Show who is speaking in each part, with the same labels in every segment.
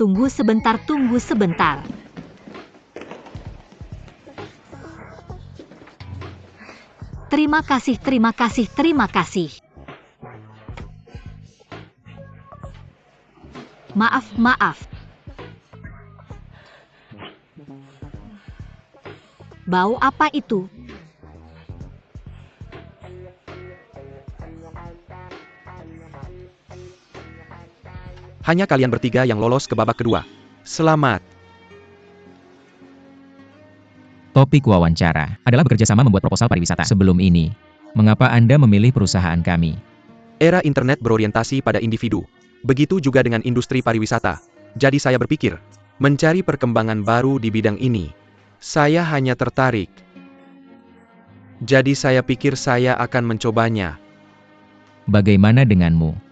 Speaker 1: Tunggu sebentar, tunggu sebentar. Terima kasih, terima kasih, terima kasih. Maaf, maaf. Bau apa itu?
Speaker 2: Hanya kalian bertiga yang lolos ke babak kedua. Selamat.
Speaker 3: Topik wawancara adalah bekerja sama membuat proposal pariwisata. Sebelum ini, mengapa Anda memilih perusahaan kami?
Speaker 2: Era internet berorientasi pada individu. Begitu juga dengan industri pariwisata. Jadi saya berpikir, mencari perkembangan baru di bidang ini. Saya hanya tertarik. Jadi saya pikir saya akan mencobanya.
Speaker 3: Bagaimana denganmu?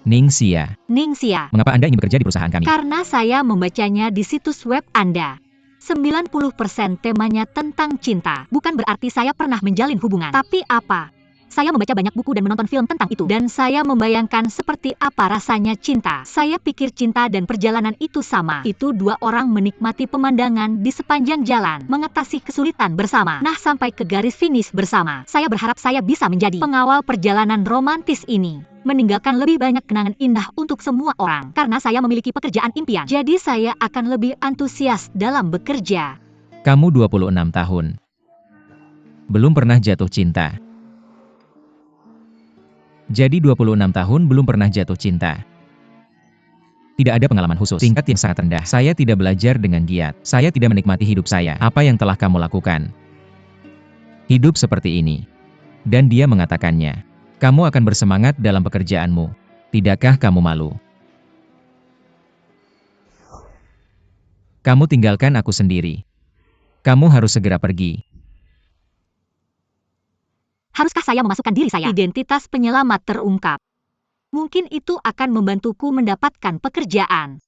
Speaker 3: Ningxia,
Speaker 1: Ningxia.
Speaker 3: mengapa Anda ingin bekerja di perusahaan kami?
Speaker 1: Karena saya membacanya di situs web Anda. 90% temanya tentang cinta. Bukan berarti saya pernah menjalin hubungan. Tapi apa? Saya membaca banyak buku dan menonton film tentang itu. Dan saya membayangkan seperti apa rasanya cinta. Saya pikir cinta dan perjalanan itu sama. Itu dua orang menikmati pemandangan di sepanjang jalan. Mengatasi kesulitan bersama. Nah, sampai ke garis finish bersama. Saya berharap saya bisa menjadi pengawal perjalanan romantis ini. Meninggalkan lebih banyak kenangan indah untuk semua orang. Karena saya memiliki pekerjaan impian. Jadi saya akan lebih antusias dalam bekerja.
Speaker 3: Kamu 26 tahun. Belum pernah jatuh cinta. Jadi 26 tahun belum pernah jatuh cinta. Tidak ada pengalaman khusus. Tingkat yang sangat rendah. Saya tidak belajar dengan giat. Saya tidak menikmati hidup saya. Apa yang telah kamu lakukan? Hidup seperti ini. Dan dia mengatakannya. Kamu akan bersemangat dalam pekerjaanmu. Tidakkah kamu malu? Kamu tinggalkan aku sendiri. Kamu harus segera pergi.
Speaker 1: Haruskah saya memasukkan diri saya? Identitas penyelamat terungkap. Mungkin itu akan membantuku mendapatkan pekerjaan.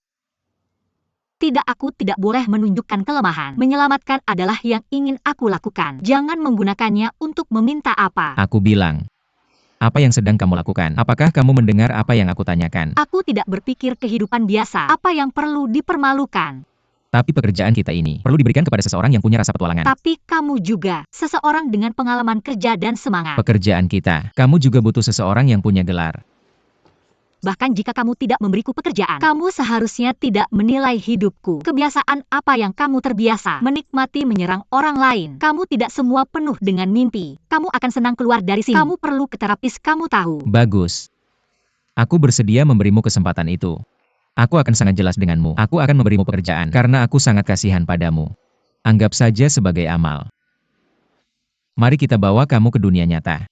Speaker 1: Tidak, aku tidak boleh menunjukkan kelemahan. Menyelamatkan adalah yang ingin aku lakukan. Jangan menggunakannya untuk meminta apa.
Speaker 3: Aku bilang. Apa yang sedang kamu lakukan? Apakah kamu mendengar apa yang aku tanyakan?
Speaker 1: Aku tidak berpikir kehidupan biasa. Apa yang perlu dipermalukan?
Speaker 3: Tapi pekerjaan kita ini perlu diberikan kepada seseorang yang punya rasa petualangan.
Speaker 1: Tapi kamu juga, seseorang dengan pengalaman kerja dan semangat.
Speaker 3: Pekerjaan kita, kamu juga butuh seseorang yang punya gelar.
Speaker 1: Bahkan jika kamu tidak memberiku pekerjaan, kamu seharusnya tidak menilai hidupku. Kebiasaan apa yang kamu terbiasa? Menikmati menyerang orang lain. Kamu tidak semua penuh dengan mimpi. Kamu akan senang keluar dari sini. Kamu perlu ke terapis, kamu tahu.
Speaker 3: Bagus. Aku bersedia memberimu kesempatan itu. Aku akan sangat jelas denganmu. Aku akan memberimu pekerjaan karena aku sangat kasihan padamu. Anggap saja sebagai amal. Mari kita bawa kamu ke dunia nyata.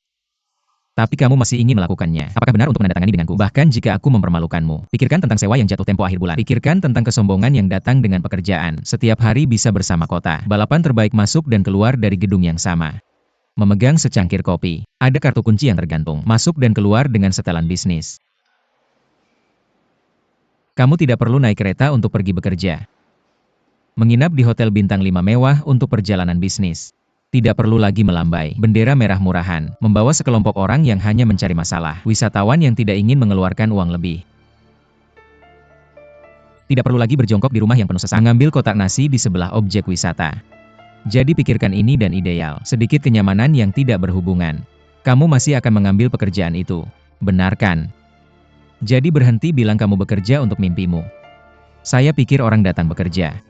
Speaker 3: Tapi kamu masih ingin melakukannya. Apakah benar untuk menandatangani denganku? Bahkan jika aku mempermalukanmu. Pikirkan tentang sewa yang jatuh tempo akhir bulan. Pikirkan tentang kesombongan yang datang dengan pekerjaan. Setiap hari bisa bersama kota. Balapan terbaik masuk dan keluar dari gedung yang sama. Memegang secangkir kopi. Ada kartu kunci yang tergantung. Masuk dan keluar dengan setelan bisnis. Kamu tidak perlu naik kereta untuk pergi bekerja. Menginap di hotel bintang 5 mewah untuk perjalanan bisnis. Tidak perlu lagi melambai bendera merah murahan, membawa sekelompok orang yang hanya mencari masalah, wisatawan yang tidak ingin mengeluarkan uang lebih. Tidak perlu lagi berjongkok di rumah yang penuh sesak, mengambil kotak nasi di sebelah objek wisata. Jadi pikirkan ini dan ideal, sedikit kenyamanan yang tidak berhubungan. Kamu masih akan mengambil pekerjaan itu. Benar kan? Jadi berhenti bilang kamu bekerja untuk mimpimu. Saya pikir orang datang bekerja.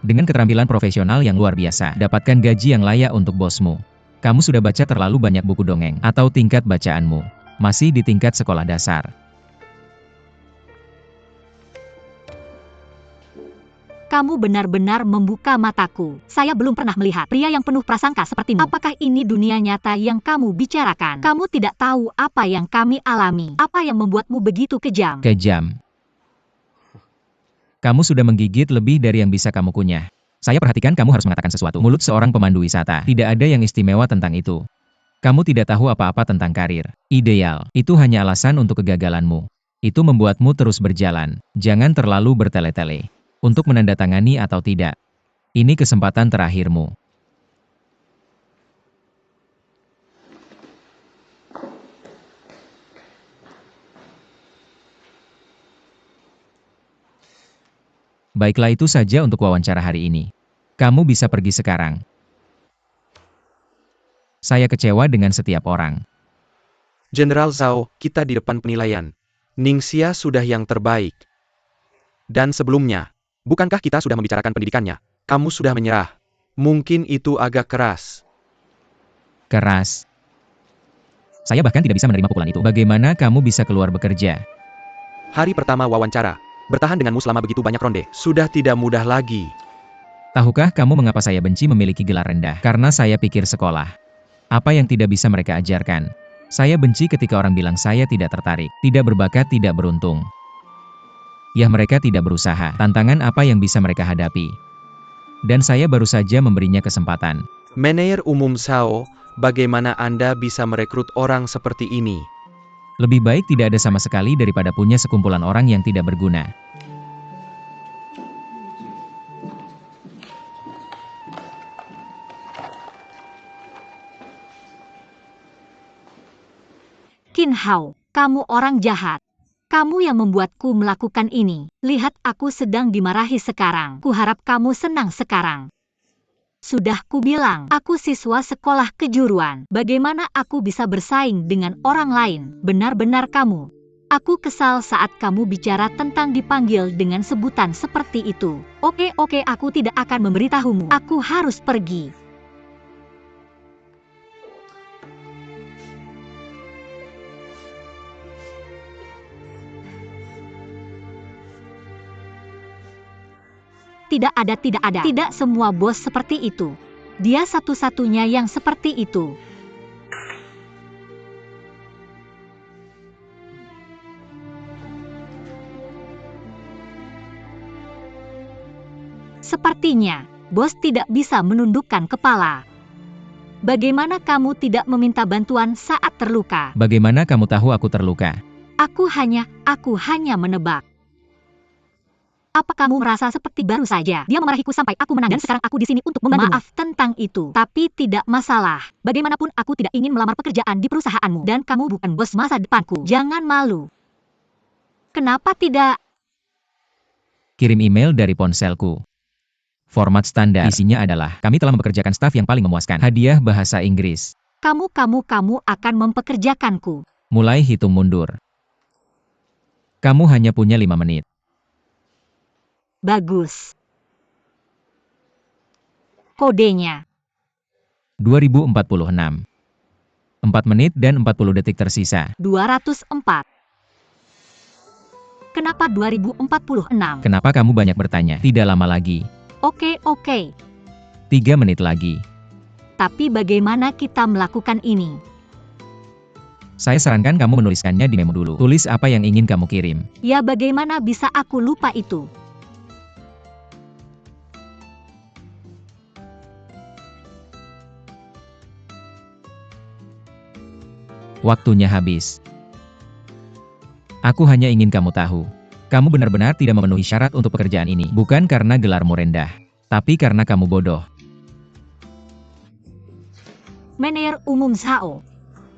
Speaker 3: Dengan keterampilan profesional yang luar biasa, dapatkan gaji yang layak untuk bosmu. Kamu sudah baca terlalu banyak buku dongeng, atau tingkat bacaanmu masih di tingkat sekolah dasar.
Speaker 1: Kamu benar-benar membuka mataku. Saya belum pernah melihat pria yang penuh prasangka sepertimu. Apakah ini dunia nyata yang kamu bicarakan? Kamu tidak tahu apa yang kami alami. Apa yang membuatmu begitu kejam?
Speaker 3: Kejam. Kamu sudah menggigit lebih dari yang bisa kamu kunyah. Saya perhatikan kamu harus mengatakan sesuatu. Mulut seorang pemandu wisata. Tidak ada yang istimewa tentang itu. Kamu tidak tahu apa-apa tentang karir. Ideal. Itu hanya alasan untuk kegagalanmu. Itu membuatmu terus berjalan. Jangan terlalu bertele-tele. Untuk menandatangani atau tidak. Ini kesempatan terakhirmu. Baiklah, itu saja untuk wawancara hari ini. Kamu bisa pergi sekarang. Saya kecewa dengan setiap orang.
Speaker 2: Jenderal Zhao, kita di depan penilaian. Ningxia sudah yang terbaik. Dan sebelumnya, bukankah kita sudah membicarakan pendidikannya? Kamu sudah menyerah. Mungkin itu agak keras.
Speaker 3: Keras. Saya bahkan tidak bisa menerima pukulan itu. Bagaimana kamu bisa keluar bekerja?
Speaker 2: Hari pertama wawancara. Bertahan denganmu selama begitu banyak ronde. Sudah tidak mudah lagi.
Speaker 3: Tahukah kamu mengapa saya benci memiliki gelar rendah? Karena saya pikir sekolah. Apa yang tidak bisa mereka ajarkan? Saya benci ketika orang bilang saya tidak tertarik, tidak berbakat, tidak beruntung. Ya, mereka tidak berusaha. Tantangan apa yang bisa mereka hadapi? Dan saya baru saja memberinya kesempatan.
Speaker 2: Manajer umum Zhao, bagaimana Anda bisa merekrut orang seperti ini?
Speaker 3: Lebih baik tidak ada sama sekali daripada punya sekumpulan orang yang tidak berguna.
Speaker 1: Qin Hao, kamu orang jahat. Kamu yang membuatku melakukan ini. Lihat, aku sedang dimarahi sekarang. Kuharap kamu senang sekarang. Sudah kubilang, aku siswa sekolah kejuruan. Bagaimana aku bisa bersaing dengan orang lain? Benar-benar kamu. Aku kesal saat kamu bicara tentang dipanggil dengan sebutan seperti itu. Oke, aku tidak akan memberitahumu. Aku harus pergi. Tidak ada. Tidak semua bos seperti itu. Dia satu-satunya yang seperti itu. Sepertinya, bos tidak bisa menundukkan kepala. Bagaimana kamu tidak meminta bantuan saat terluka?
Speaker 3: Bagaimana kamu tahu aku terluka?
Speaker 1: Aku hanya menebak. Apa kamu merasa seperti baru saja dia memarahiku sampai aku menang dan sekarang aku di sini untuk membantumu? Maaf tentang itu, tapi tidak masalah. Bagaimanapun aku tidak ingin melamar pekerjaan di perusahaanmu dan kamu bukan bos masa depanku. Jangan malu. Kenapa tidak?
Speaker 3: Kirim email dari ponselku. Format standar. Isinya adalah, kami telah mempekerjakan staf yang paling memuaskan. Hadiah bahasa Inggris.
Speaker 1: Kamu akan mempekerjakanku.
Speaker 3: Mulai hitung mundur. Kamu hanya punya 5 menit.
Speaker 1: Bagus. Kodenya.
Speaker 3: 2046. 4 menit dan 40 detik tersisa.
Speaker 1: 204. Kenapa 2046?
Speaker 3: Kenapa kamu banyak bertanya? Tidak lama lagi.
Speaker 1: Oke.
Speaker 3: 3 menit lagi.
Speaker 1: Tapi bagaimana kita melakukan ini?
Speaker 3: Saya sarankan kamu menuliskannya di memo dulu. Tulis apa yang ingin kamu kirim.
Speaker 1: Ya, bagaimana bisa aku lupa itu?
Speaker 3: Waktunya habis. Aku hanya ingin kamu tahu. Kamu benar-benar tidak memenuhi syarat untuk pekerjaan ini. Bukan karena gelarmu rendah. Tapi karena kamu bodoh.
Speaker 1: Manajer umum Zhao.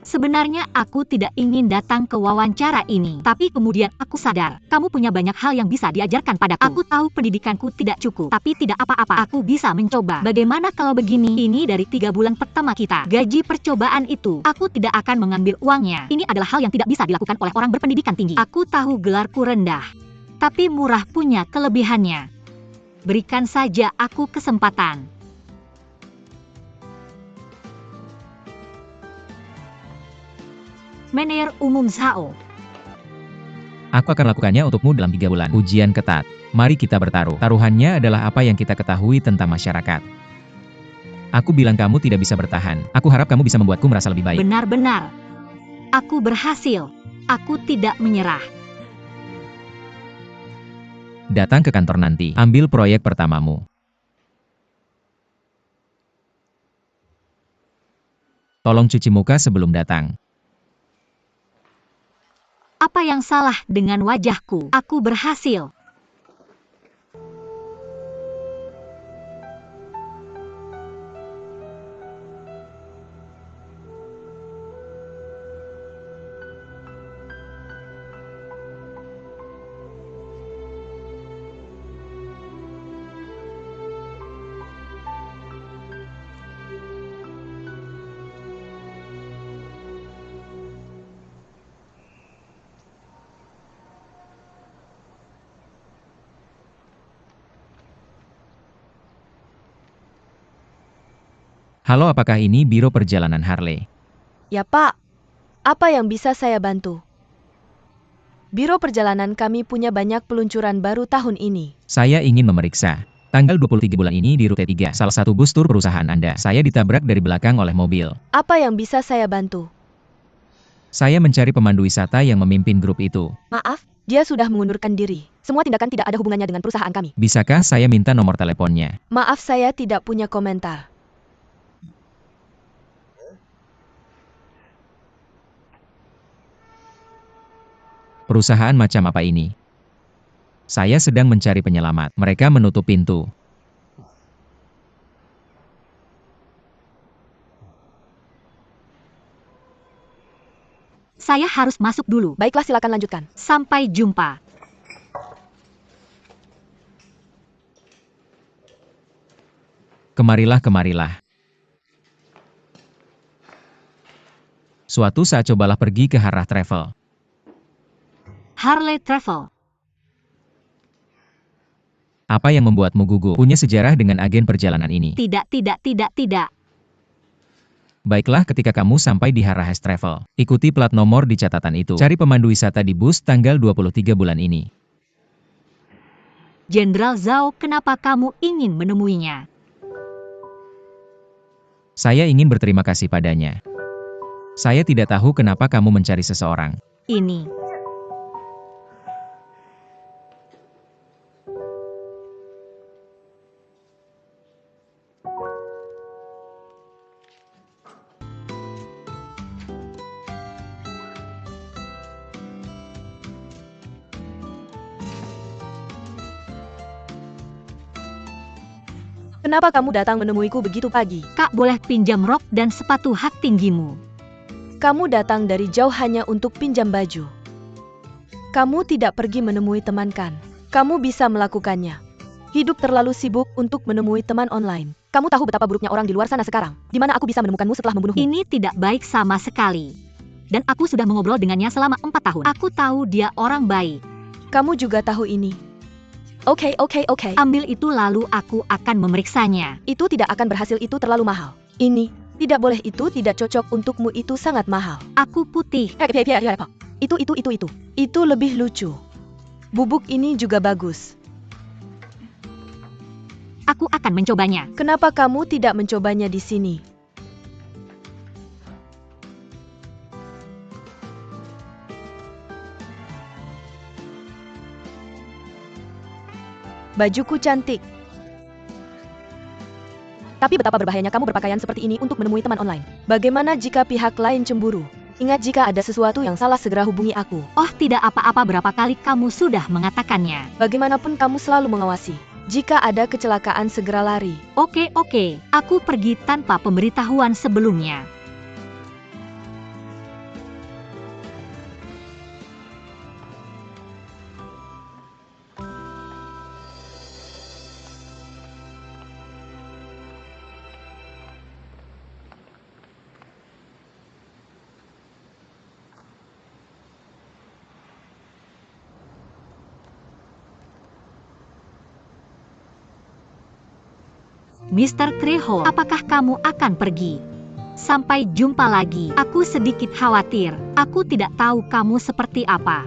Speaker 1: Sebenarnya aku tidak ingin datang ke wawancara ini. Tapi kemudian aku sadar, kamu punya banyak hal yang bisa diajarkan padaku. Aku tahu pendidikanku tidak cukup, tapi tidak apa-apa. Aku bisa mencoba. Bagaimana kalau begini? Ini dari 3 bulan pertama kita. Gaji percobaan itu, aku tidak akan mengambil uangnya. Ini adalah hal yang tidak bisa dilakukan oleh orang berpendidikan tinggi. Aku tahu gelarku rendah, tapi murah punya kelebihannya. Berikan saja aku kesempatan. Manajer umum Zhao.
Speaker 3: Aku akan lakukannya untukmu dalam 3 bulan. Ujian ketat. Mari kita bertaruh. Taruhannya adalah apa yang kita ketahui tentang masyarakat. Aku bilang kamu tidak bisa bertahan. Aku harap kamu bisa membuatku merasa lebih baik.
Speaker 1: Benar-benar. Aku berhasil. Aku tidak menyerah.
Speaker 3: Datang ke kantor nanti. Ambil proyek pertamamu. Tolong cuci muka sebelum datang.
Speaker 1: Apa yang salah dengan wajahku? Aku berhasil.
Speaker 3: Halo, apakah ini Biro Perjalanan Harley?
Speaker 4: Ya Pak, apa yang bisa saya bantu? Biro perjalanan kami punya banyak peluncuran baru tahun ini.
Speaker 3: Saya ingin memeriksa. Tanggal 23 bulan ini di rute 3, salah satu bus tur perusahaan Anda. Saya ditabrak dari belakang oleh mobil.
Speaker 4: Apa yang bisa saya bantu?
Speaker 3: Saya mencari pemandu wisata yang memimpin grup itu.
Speaker 4: Maaf, dia sudah mengundurkan diri. Semua tindakan tidak ada hubungannya dengan perusahaan kami.
Speaker 3: Bisakah saya minta nomor teleponnya?
Speaker 4: Maaf, saya tidak punya komentar.
Speaker 3: Perusahaan macam apa ini? Saya sedang mencari penyelamat. Mereka menutup pintu.
Speaker 1: Saya harus masuk dulu.
Speaker 4: Baiklah, silakan lanjutkan.
Speaker 1: Sampai jumpa.
Speaker 3: Kemarilah, kemarilah. Suatu saat cobalah pergi ke Harrah Travel.
Speaker 1: Harley Travel.
Speaker 3: Apa yang membuatmu gugup? Punya sejarah dengan agen perjalanan ini.
Speaker 1: Tidak.
Speaker 3: Baiklah, ketika kamu sampai di Harrah Travel, ikuti plat nomor di catatan itu. Cari pemandu wisata di bus tanggal 23 bulan ini.
Speaker 1: Jenderal Zhao, kenapa kamu ingin menemuinya?
Speaker 3: Saya ingin berterima kasih padanya. Saya tidak tahu kenapa kamu mencari seseorang.
Speaker 1: Ini.
Speaker 4: Kenapa kamu datang menemuiku begitu pagi?
Speaker 1: Kak, boleh pinjam rok dan sepatu hak tinggimu?
Speaker 4: Kamu datang dari jauh hanya untuk pinjam baju. Kamu tidak pergi menemui teman kan? Kamu bisa melakukannya. Hidup terlalu sibuk untuk menemui teman online. Kamu tahu betapa buruknya orang di luar sana sekarang. Di mana aku bisa menemukanmu setelah membunuhmu?
Speaker 1: Ini tidak baik sama sekali. Dan aku sudah mengobrol dengannya selama 4 tahun. Aku tahu dia orang baik.
Speaker 4: Kamu juga tahu ini. Oke.
Speaker 1: Ambil itu lalu aku akan memeriksanya.
Speaker 4: Itu tidak akan berhasil, itu terlalu mahal. Ini, tidak boleh, itu tidak cocok untukmu, itu sangat mahal.
Speaker 1: Aku putih.
Speaker 4: Itu. Itu lebih lucu. Bubuk ini juga bagus.
Speaker 1: Aku akan mencobanya.
Speaker 4: Kenapa kamu tidak mencobanya di sini? Bajuku cantik. Tapi betapa berbahayanya kamu berpakaian seperti ini untuk menemui teman online. Bagaimana jika pihak lain cemburu? Ingat, jika ada sesuatu yang salah segera hubungi aku.
Speaker 1: Oh, tidak apa-apa, berapa kali kamu sudah mengatakannya.
Speaker 4: Bagaimanapun kamu selalu mengawasi. Jika ada kecelakaan segera lari.
Speaker 1: Oke. Aku pergi tanpa pemberitahuan sebelumnya. Mr. Trejo, apakah kamu akan pergi? Sampai jumpa lagi. Aku sedikit khawatir. Aku tidak tahu kamu seperti apa.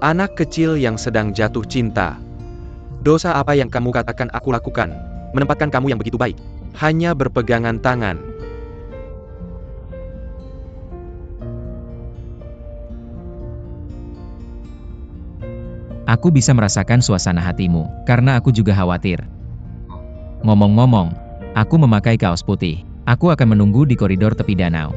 Speaker 2: Anak kecil yang sedang jatuh cinta. Dosa apa yang kamu katakan aku lakukan? Menempatkan kamu yang begitu baik. Hanya berpegangan tangan.
Speaker 3: Aku bisa merasakan suasana hatimu, karena aku juga khawatir. Ngomong-ngomong, aku memakai kaos putih. Aku akan menunggu di koridor tepi danau.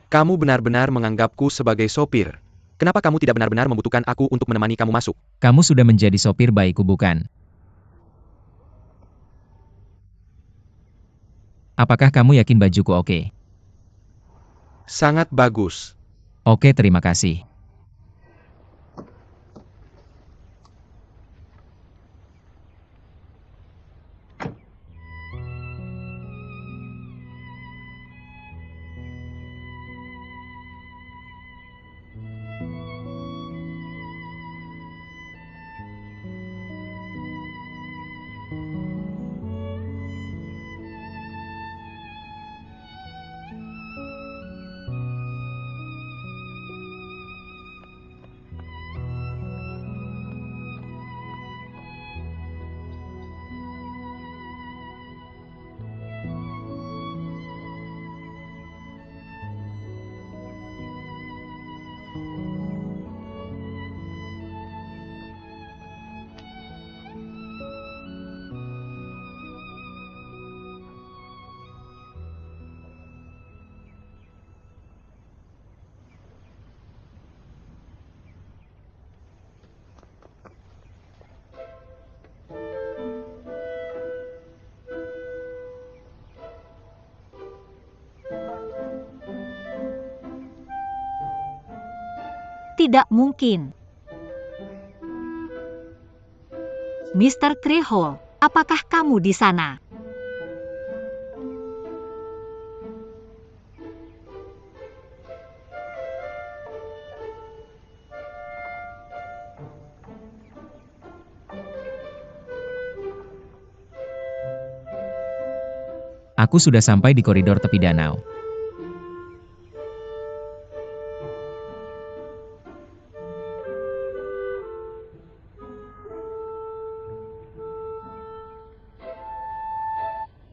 Speaker 2: Kamu benar-benar menganggapku sebagai sopir. Kenapa kamu tidak benar-benar membutuhkan aku untuk menemani kamu masuk?
Speaker 3: Kamu sudah menjadi sopir baikku, bukan? Apakah kamu yakin bajuku oke?
Speaker 2: Sangat bagus.
Speaker 3: Oke, terima kasih.
Speaker 1: Tidak mungkin. Mr. Treehole, apakah kamu di sana?
Speaker 3: Aku sudah sampai di koridor tepi danau.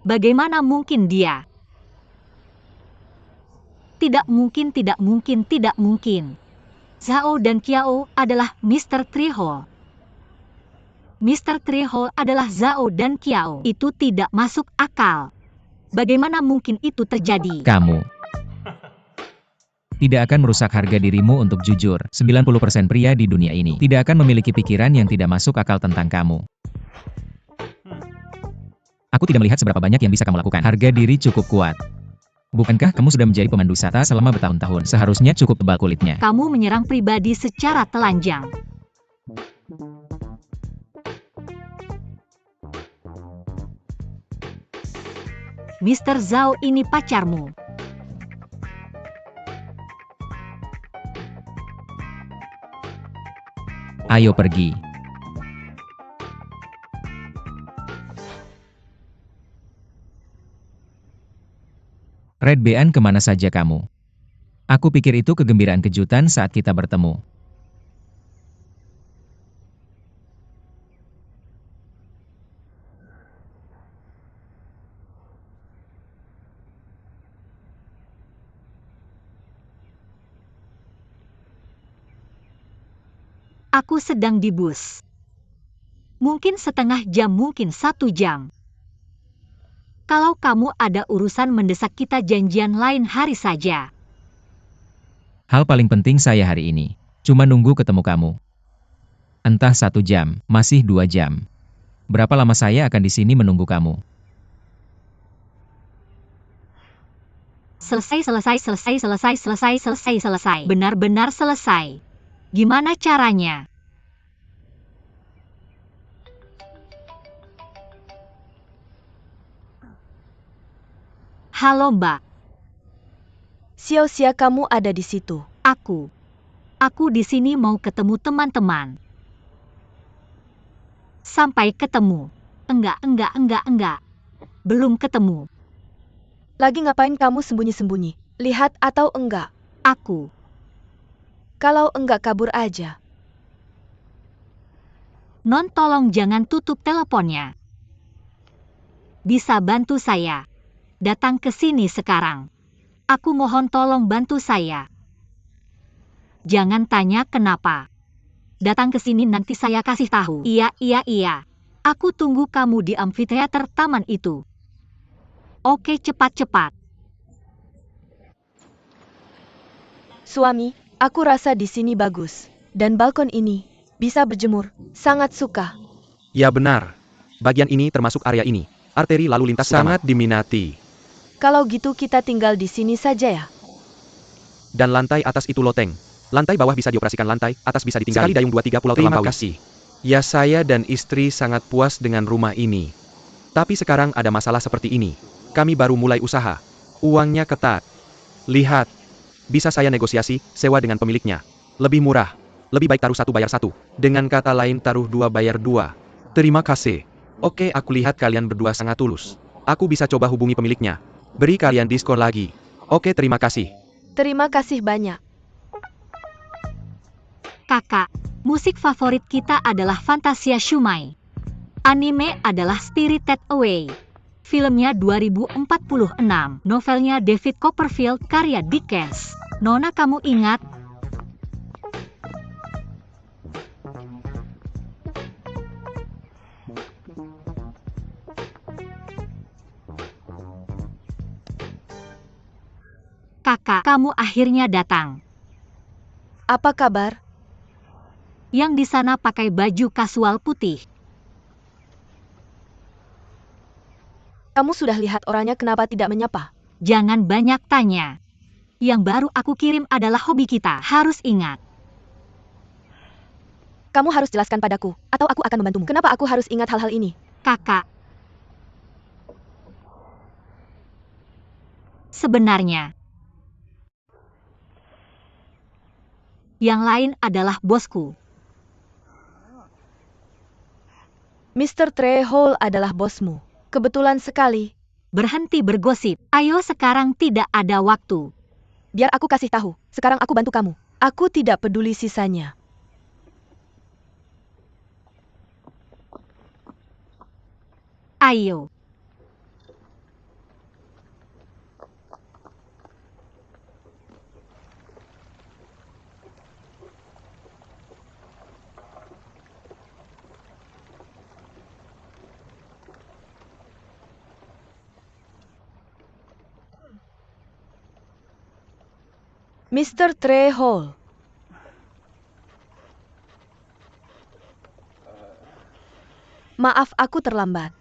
Speaker 1: Bagaimana mungkin dia? Tidak mungkin, tidak mungkin, tidak mungkin. Zhao dan Qiao adalah Mr. Treehole. Mr. Treehole adalah Zhao dan Qiao. Itu tidak masuk akal. Bagaimana mungkin itu terjadi?
Speaker 3: Kamu tidak akan merusak harga dirimu untuk jujur. 90% pria di dunia ini tidak akan memiliki pikiran yang tidak masuk akal tentang kamu. Aku tidak melihat seberapa banyak yang bisa kamu lakukan. Harga diri cukup kuat. Bukankah kamu sudah menjadi pemandu wisata selama bertahun-tahun? Seharusnya cukup tebal kulitnya.
Speaker 1: Kamu menyerang pribadi secara telanjang. Mr. Zhao ini pacarmu.
Speaker 3: Ayo pergi. Red Bean, kemana saja kamu? Aku pikir itu kegembiraan kejutan saat kita bertemu.
Speaker 1: Aku sedang di bus. Mungkin setengah jam, mungkin 1 jam. Kalau kamu ada urusan mendesak, kita janjian lain hari saja.
Speaker 3: Hal paling penting saya hari ini cuma nunggu ketemu kamu. Entah 1 jam, masih 2 jam. Berapa lama saya akan di sini menunggu kamu?
Speaker 1: Selesai. Benar-benar selesai. Gimana caranya? Halo Mbak.
Speaker 4: Xiao-Xia, kamu ada di situ.
Speaker 1: Aku di sini mau ketemu teman-teman. Sampai ketemu. Enggak. Belum ketemu.
Speaker 4: Lagi ngapain kamu sembunyi-sembunyi? Lihat atau enggak?
Speaker 1: Aku.
Speaker 4: Kalau enggak, kabur aja.
Speaker 1: Non, tolong jangan tutup teleponnya. Bisa bantu saya? Datang ke sini sekarang. Aku mohon tolong bantu saya. Jangan tanya kenapa. Datang ke sini, nanti saya kasih tahu. Iya. Aku tunggu kamu di amfiteater taman itu. Oke, cepat-cepat.
Speaker 4: Suami, aku rasa di sini bagus. Dan balkon ini bisa berjemur. Sangat suka.
Speaker 2: Ya benar. Bagian ini termasuk area ini. Arteri lalu lintas sangat diminati.
Speaker 4: Kalau gitu kita tinggal di sini saja ya.
Speaker 2: Dan lantai atas itu loteng. Lantai bawah bisa dioperasikan, lantai atas bisa ditinggali. Sekali dayung 2-3 pulau terlampaui. Terima kasih. Ya, saya dan istri sangat puas dengan rumah ini. Tapi sekarang ada masalah seperti ini. Kami baru mulai usaha. Uangnya ketat. Lihat. Bisa saya negosiasi, sewa dengan pemiliknya. Lebih murah. Lebih baik taruh 1 bayar 1. Dengan kata lain taruh 2 bayar 2. Terima kasih. Oke, aku lihat kalian berdua sangat tulus. Aku bisa coba hubungi pemiliknya. Beri kalian diskon lagi. Oke, terima kasih.
Speaker 4: Terima kasih banyak.
Speaker 1: Kakak, musik favorit kita adalah Fantasia Shumai. Anime adalah Spirited Away. Filmnya 2046. Novelnya David Copperfield karya Dickens. Nona, kamu ingat? Kakak, kamu akhirnya datang.
Speaker 4: Apa kabar?
Speaker 1: Yang di sana pakai baju kasual putih.
Speaker 4: Kamu sudah lihat orangnya, kenapa tidak menyapa?
Speaker 1: Jangan banyak tanya. Yang baru aku kirim adalah hobi kita. Harus ingat.
Speaker 4: Kamu harus jelaskan padaku, atau aku akan membantumu. Kenapa aku harus ingat hal-hal ini?
Speaker 1: Kakak. Sebenarnya. Yang lain adalah bosku.
Speaker 4: Mr. Trehole adalah bosmu. Kebetulan sekali.
Speaker 1: Berhenti bergosip. Ayo, sekarang tidak ada waktu.
Speaker 4: Biar aku kasih tahu. Sekarang aku bantu kamu. Aku tidak peduli sisanya.
Speaker 1: Ayo.
Speaker 4: Mr. Trehole. Maaf, aku terlambat.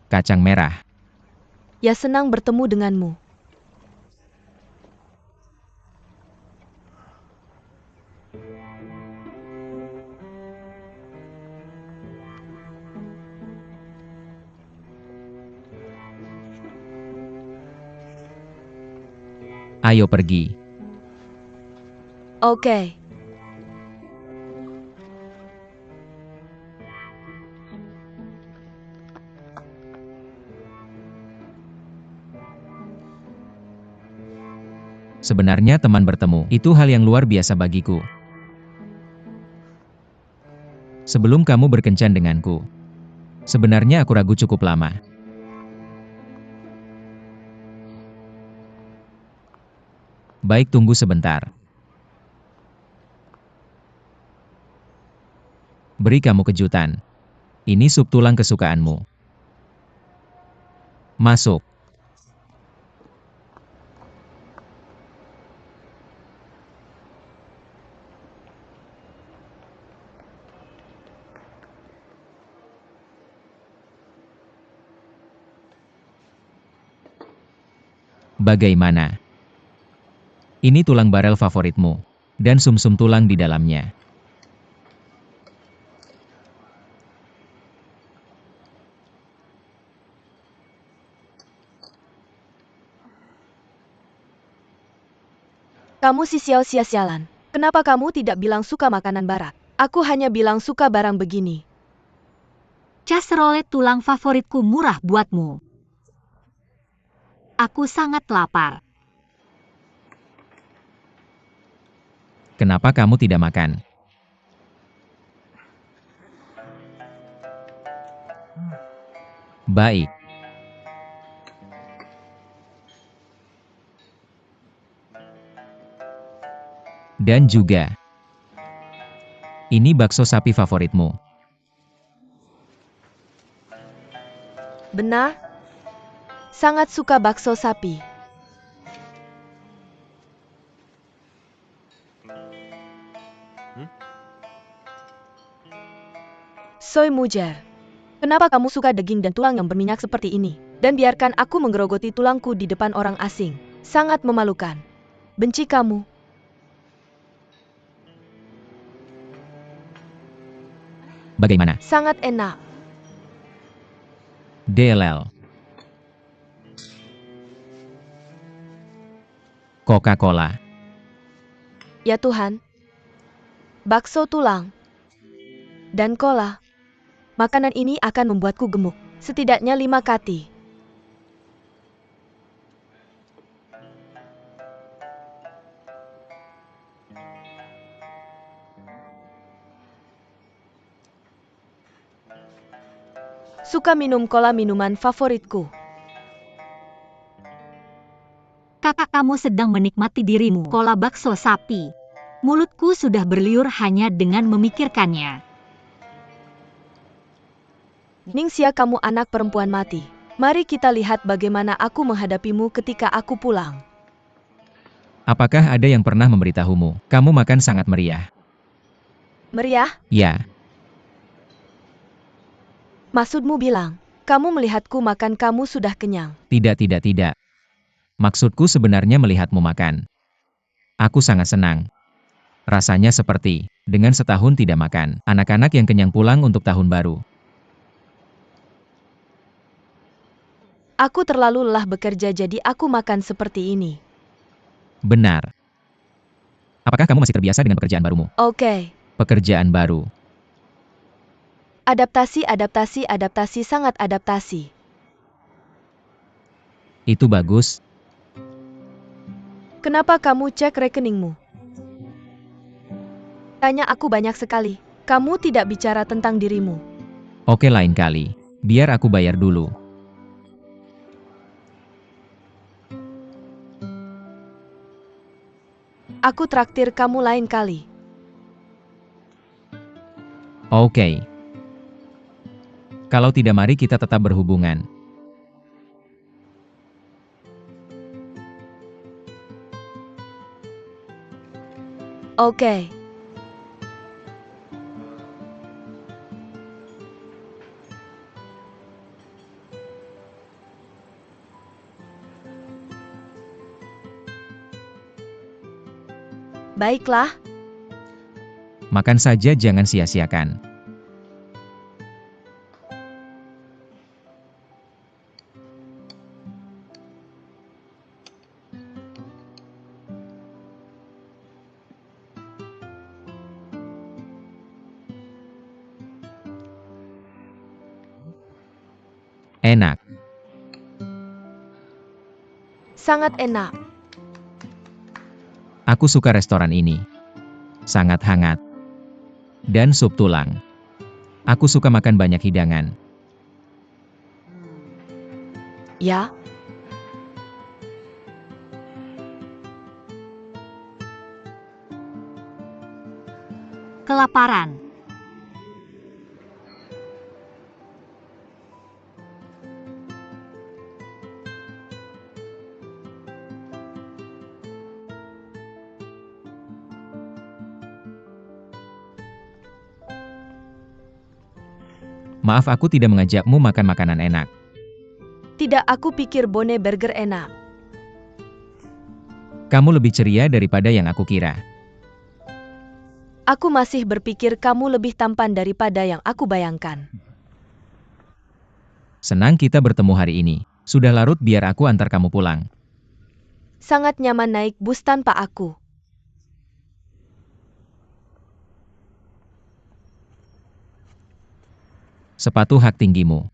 Speaker 3: Kacang merah.
Speaker 4: Ya, senang bertemu denganmu.
Speaker 3: Ayo pergi.
Speaker 4: Oke.
Speaker 3: Sebenarnya teman bertemu, itu hal yang luar biasa bagiku. Sebelum kamu berkencan denganku, sebenarnya aku ragu cukup lama. Baik, tunggu sebentar. Beri kamu kejutan. Ini sup tulang kesukaanmu. Masuk. Bagaimana? Ini tulang barel favoritmu, dan sumsum tulang di dalamnya.
Speaker 4: Kamu si sial-sialan. Kenapa kamu tidak bilang suka makanan barat? Aku hanya bilang suka barang begini.
Speaker 1: Casserole tulang favoritku murah buatmu. Aku sangat lapar.
Speaker 3: Kenapa kamu tidak makan? Baik. Dan juga, ini bakso sapi favoritmu.
Speaker 4: Benar? Sangat suka bakso sapi. Soy Mujer. Kenapa kamu suka daging dan tulang yang berminyak seperti ini? Dan biarkan aku menggerogoti tulangku di depan orang asing. Sangat memalukan. Benci kamu.
Speaker 3: Bagaimana?
Speaker 4: Sangat enak.
Speaker 3: DLL. Coca-Cola.
Speaker 4: Ya Tuhan. Bakso tulang. Dan cola. Makanan ini akan membuatku gemuk. Setidaknya 5 kati. Suka minum cola, minuman favoritku.
Speaker 1: Kakak, kamu sedang menikmati dirimu. Kola bakso sapi. Mulutku sudah berliur hanya dengan memikirkannya.
Speaker 4: Ningxia, kamu anak perempuan mati. Mari kita lihat bagaimana aku menghadapimu ketika aku pulang.
Speaker 3: Apakah ada yang pernah memberitahumu? Kamu makan sangat meriah.
Speaker 4: Meriah?
Speaker 3: Ya,
Speaker 4: Maksudmu bilang, kamu melihatku makan, kamu sudah kenyang.
Speaker 3: tidak. Maksudku sebenarnya melihatmu makan. Aku sangat senang. Rasanya seperti, dengan setahun tidak makan, anak-anak yang kenyang pulang untuk tahun baru.
Speaker 4: Aku terlalu lelah bekerja, jadi aku makan seperti ini.
Speaker 3: Benar. Apakah kamu masih terbiasa dengan pekerjaan barumu?
Speaker 4: Oke.
Speaker 3: Pekerjaan baru.
Speaker 4: Adaptasi, sangat adaptasi.
Speaker 3: Itu bagus.
Speaker 4: Kenapa kamu cek rekeningmu? Tanya aku banyak sekali. Kamu tidak bicara tentang dirimu.
Speaker 3: Oke, lain kali. Biar aku bayar dulu.
Speaker 4: Aku traktir kamu lain kali.
Speaker 3: Oke. Kalau tidak, mari kita tetap berhubungan.
Speaker 4: Oke. Baiklah.
Speaker 3: Makan saja, jangan sia-siakan. Enak.
Speaker 4: Sangat enak.
Speaker 3: Aku suka restoran ini. Sangat hangat. Dan sup tulang. Aku suka makan banyak hidangan.
Speaker 4: Ya.
Speaker 1: Kelaparan.
Speaker 3: Maaf, aku tidak mengajakmu makan makanan enak.
Speaker 4: Tidak, aku pikir Bone Burger enak.
Speaker 3: Kamu lebih ceria daripada yang aku kira.
Speaker 4: Aku masih berpikir kamu lebih tampan daripada yang aku bayangkan.
Speaker 3: Senang kita bertemu hari ini. Sudah larut, biar aku antar kamu pulang.
Speaker 4: Sangat nyaman naik bus tanpa aku.
Speaker 3: Sepatu hak tinggimu.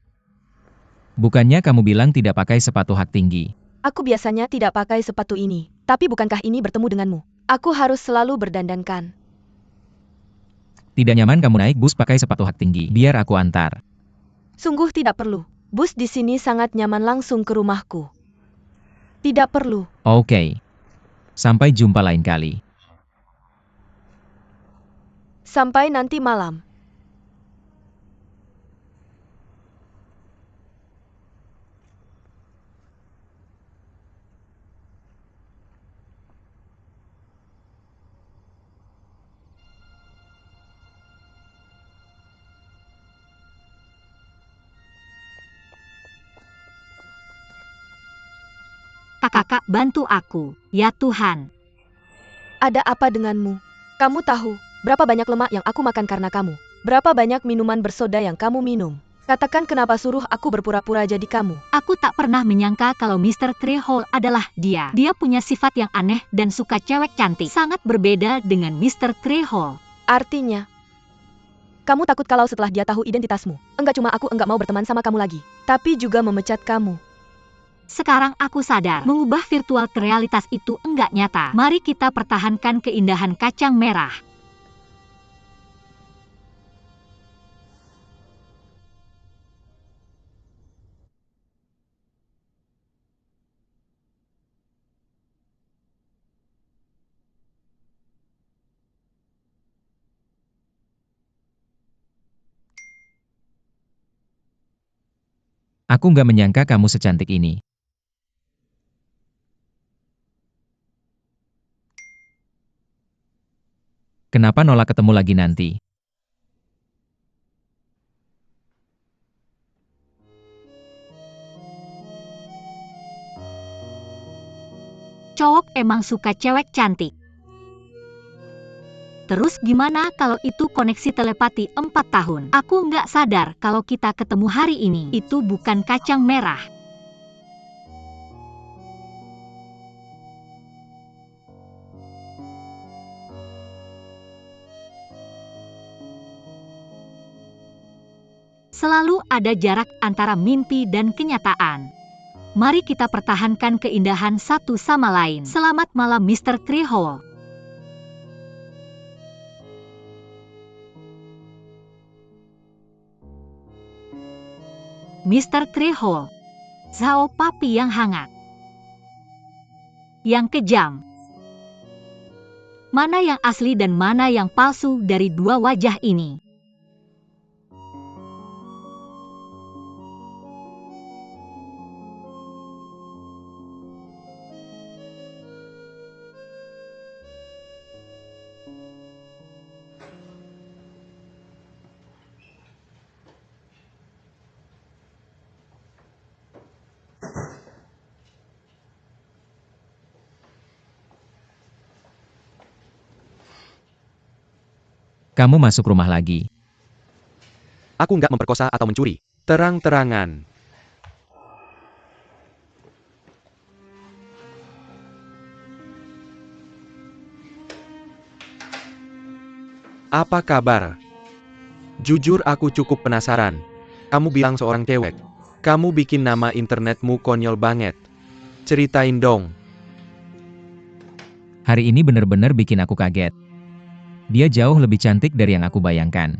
Speaker 3: Bukannya kamu bilang tidak pakai sepatu hak tinggi?
Speaker 4: Aku biasanya tidak pakai sepatu ini. Tapi bukankah ini bertemu denganmu? Aku harus selalu berdandankan.
Speaker 3: Tidak nyaman kamu naik bus pakai sepatu hak tinggi. Biar aku antar.
Speaker 4: Sungguh tidak perlu. Bus di sini sangat nyaman, langsung ke rumahku. Tidak perlu.
Speaker 3: Oke. Sampai jumpa lain kali.
Speaker 4: Sampai nanti malam.
Speaker 1: Kakak, bantu aku. Ya Tuhan.
Speaker 4: Ada apa denganmu? Kamu tahu berapa banyak lemak yang aku makan karena kamu? Berapa banyak minuman bersoda yang kamu minum? Katakan kenapa suruh aku berpura-pura jadi kamu?
Speaker 1: Aku tak pernah menyangka kalau Mr. Treehole adalah dia. Dia punya sifat yang aneh dan suka cewek cantik. Sangat berbeda dengan Mr. Treehole.
Speaker 4: Artinya, kamu takut kalau setelah dia tahu identitasmu. Enggak cuma aku enggak mau berteman sama kamu lagi, tapi juga memecat kamu.
Speaker 1: Sekarang aku sadar, mengubah virtual ke realitas itu enggak nyata. Mari kita pertahankan keindahan kacang merah.
Speaker 3: Aku nggak menyangka kamu secantik ini. Kenapa nolak ketemu lagi nanti?
Speaker 1: Cowok emang suka cewek cantik. Terus gimana kalau itu koneksi telepati 4 tahun? Aku nggak sadar kalau kita ketemu hari ini. Itu bukan kacang merah. Selalu ada jarak antara mimpi dan kenyataan. Mari kita pertahankan keindahan satu sama lain. Selamat malam Mr. Treehole. Mr. Treehole. Zhao Papi yang hangat. Yang kejam. Mana yang asli dan mana yang palsu dari dua wajah ini?
Speaker 3: Kamu masuk rumah lagi.
Speaker 2: Aku nggak memperkosa atau mencuri. Terang-terangan. Apa kabar? Jujur aku cukup penasaran. Kamu bilang seorang cewek. Kamu bikin nama internetmu konyol banget. Ceritain dong.
Speaker 3: Hari ini bener-bener bikin aku kaget. Dia jauh lebih cantik dari yang aku bayangkan.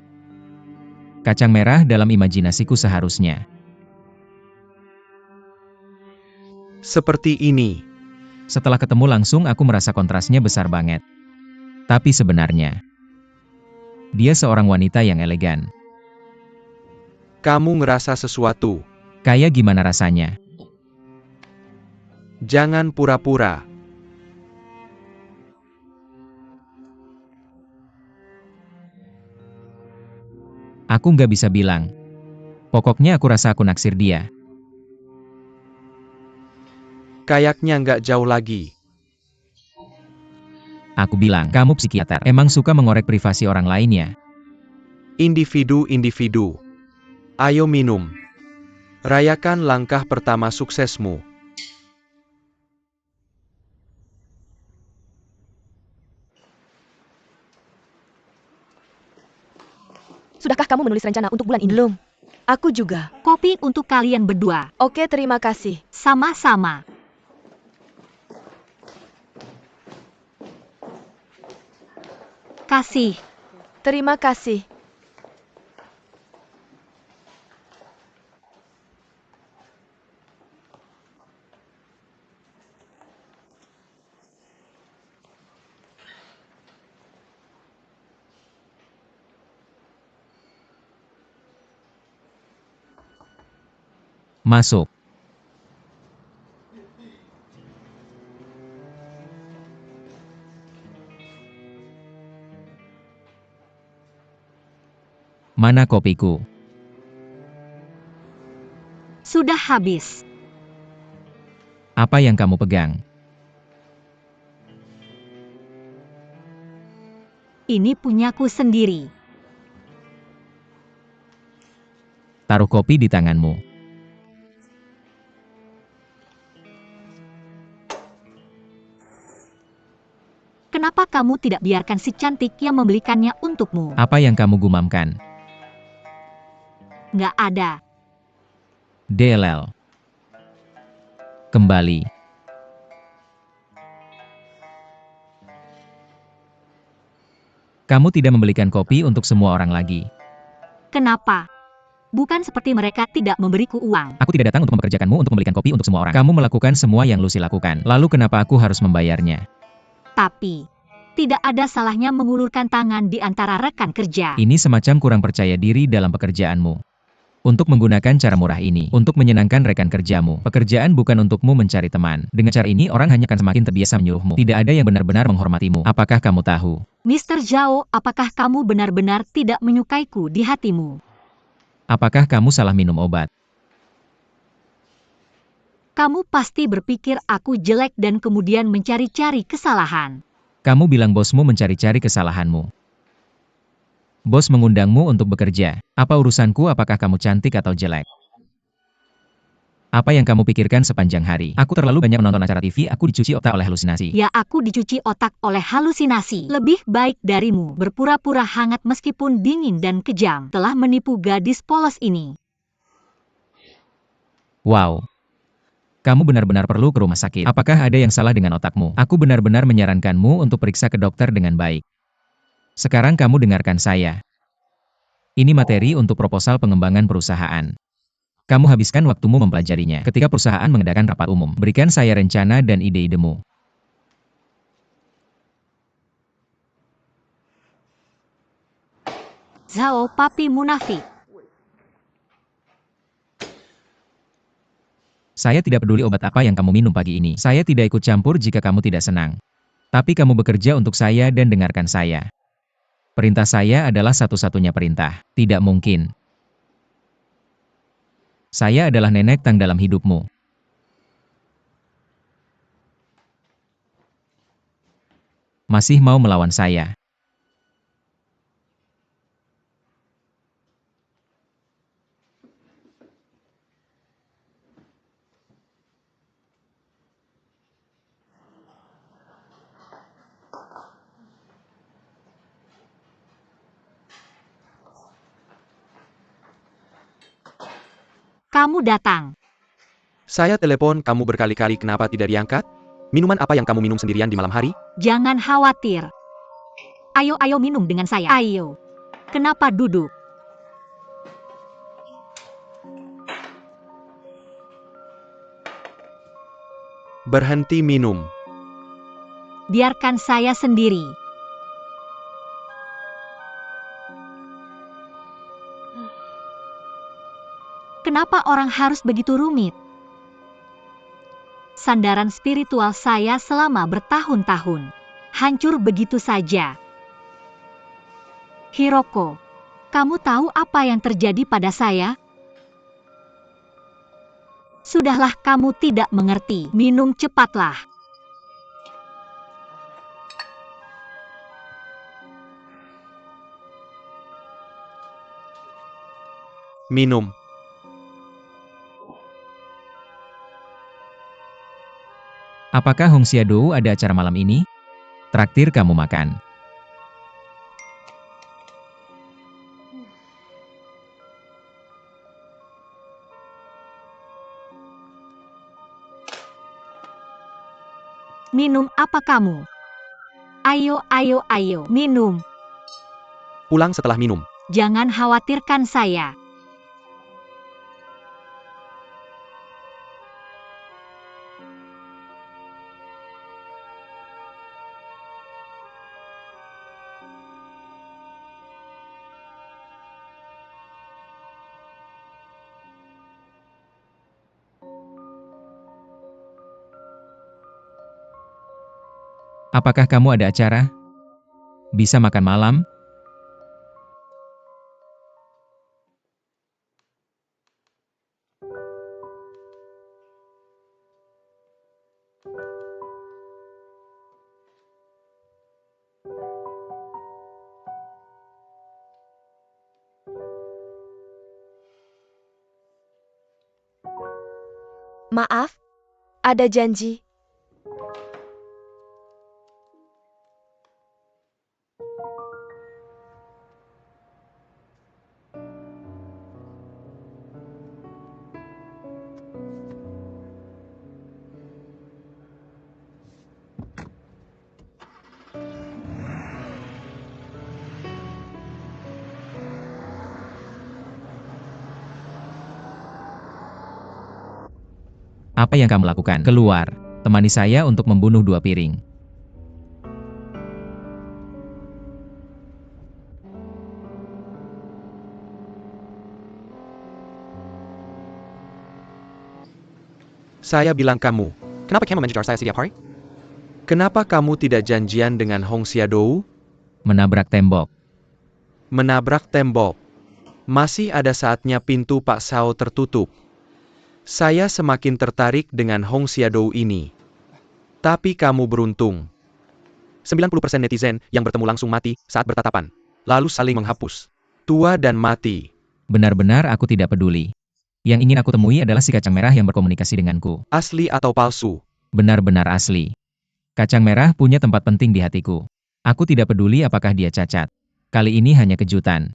Speaker 3: Kacang merah dalam imajinasiku seharusnya.
Speaker 2: Seperti ini.
Speaker 3: Setelah ketemu langsung aku merasa kontrasnya besar banget. Tapi sebenarnya, dia seorang wanita yang elegan.
Speaker 2: Kamu ngerasa sesuatu.
Speaker 3: Kayak gimana rasanya?
Speaker 2: Jangan pura-pura.
Speaker 3: Aku nggak bisa bilang. Pokoknya aku rasa aku naksir dia.
Speaker 2: Kayaknya nggak jauh lagi.
Speaker 3: Aku bilang, kamu psikiater. Emang suka mengorek privasi orang lain ya?
Speaker 2: Individu-individu. Ayo minum. Rayakan langkah pertama suksesmu.
Speaker 4: Sudahkah kamu menulis rencana untuk bulan ini? Belum. Aku juga.
Speaker 1: Kopi untuk kalian berdua.
Speaker 4: Oke, terima kasih.
Speaker 1: Sama-sama. Kasih.
Speaker 4: Terima kasih.
Speaker 3: Masuk. Mana kopiku?
Speaker 1: Sudah habis.
Speaker 3: Apa yang kamu pegang?
Speaker 1: Ini punyaku sendiri.
Speaker 3: Taruh kopi di tanganmu.
Speaker 1: Kenapa kamu tidak biarkan si cantik yang membelikannya untukmu?
Speaker 3: Apa yang kamu gumamkan?
Speaker 1: Nggak ada.
Speaker 3: DLL. Kembali. Kamu tidak membelikan kopi untuk semua orang lagi.
Speaker 1: Kenapa? Bukan seperti mereka tidak memberiku uang.
Speaker 3: Aku tidak datang untuk mempekerjakanmu untuk membelikan kopi untuk semua orang. Kamu melakukan semua yang Lucy lakukan. Lalu kenapa aku harus membayarnya?
Speaker 1: Tapi, tidak ada salahnya mengulurkan tangan di antara rekan kerja.
Speaker 3: Ini semacam kurang percaya diri dalam pekerjaanmu. Untuk menggunakan cara murah ini, untuk menyenangkan rekan kerjamu. Pekerjaan bukan untukmu mencari teman. Dengan cara ini, orang hanya akan semakin terbiasa menyuruhmu. Tidak ada yang benar-benar menghormatimu. Apakah kamu tahu?
Speaker 1: Mr. Zhao, apakah kamu benar-benar tidak menyukaiku di hatimu?
Speaker 3: Apakah kamu salah minum obat?
Speaker 1: Kamu pasti berpikir aku jelek dan kemudian mencari-cari kesalahan.
Speaker 3: Kamu bilang bosmu mencari-cari kesalahanmu. Bos mengundangmu untuk bekerja. Apa urusanku apakah kamu cantik atau jelek? Apa yang kamu pikirkan sepanjang hari? Aku terlalu banyak menonton acara TV, aku dicuci otak oleh halusinasi.
Speaker 1: Ya, aku dicuci otak oleh halusinasi. Lebih baik darimu berpura-pura hangat meskipun dingin dan kejam. Telah menipu gadis polos ini.
Speaker 3: Wow. Kamu benar-benar perlu ke rumah sakit. Apakah ada yang salah dengan otakmu? Aku benar-benar menyarankanmu untuk periksa ke dokter dengan baik. Sekarang kamu dengarkan saya. Ini materi untuk proposal pengembangan perusahaan. Kamu habiskan waktumu mempelajarinya. Ketika perusahaan mengadakan rapat umum, berikan saya rencana dan ide-idemu.
Speaker 1: Zhao, papi munafik.
Speaker 3: Saya tidak peduli obat apa yang kamu minum pagi ini. Saya tidak ikut campur jika kamu tidak senang. Tapi kamu bekerja untuk saya dan dengarkan saya. Perintah saya adalah satu-satunya perintah. Tidak mungkin. Saya adalah nenek Tang dalam hidupmu. Masih mau melawan saya?
Speaker 1: Kamu datang.
Speaker 2: Saya telepon kamu berkali-kali kenapa tidak diangkat? Minuman apa yang kamu minum sendirian di malam hari?
Speaker 1: Jangan khawatir. Ayo minum dengan saya. Ayo. Kenapa duduk?
Speaker 2: Berhenti minum.
Speaker 1: Biarkan saya sendiri. Kenapa orang harus begitu rumit? Sandaran spiritual saya selama bertahun-tahun hancur begitu saja. Hiroko, kamu tahu apa yang terjadi pada saya? Sudahlah, kamu tidak mengerti. Minum cepatlah.
Speaker 2: Minum.
Speaker 3: Apakah Hong Xiaodou ada acara malam ini? Traktir kamu makan.
Speaker 1: Minum apa kamu? Ayo, minum.
Speaker 2: Pulang setelah minum.
Speaker 1: Jangan khawatirkan saya.
Speaker 3: Apakah kamu ada acara? Bisa makan malam?
Speaker 4: Maaf, ada janji.
Speaker 3: Apa yang kamu lakukan? Keluar. Temani saya untuk membunuh 2 piring.
Speaker 2: Saya bilang kamu. Kenapa kamu mengejar saya setiap hari? Kenapa kamu tidak janjian dengan Hong Xiaodou?
Speaker 3: Menabrak tembok.
Speaker 2: Menabrak tembok. Masih ada saatnya pintu Pak Sao tertutup. Saya semakin tertarik dengan Hong Xiaodou ini. Tapi kamu beruntung. 90% netizen yang bertemu langsung mati saat bertatapan. Lalu saling menghapus. Tua dan mati.
Speaker 3: Benar-benar aku tidak peduli. Yang ingin aku temui adalah si kacang merah yang berkomunikasi denganku.
Speaker 2: Asli atau palsu?
Speaker 3: Benar-benar asli. Kacang merah punya tempat penting di hatiku. Aku tidak peduli apakah dia cacat. Kali ini hanya kejutan.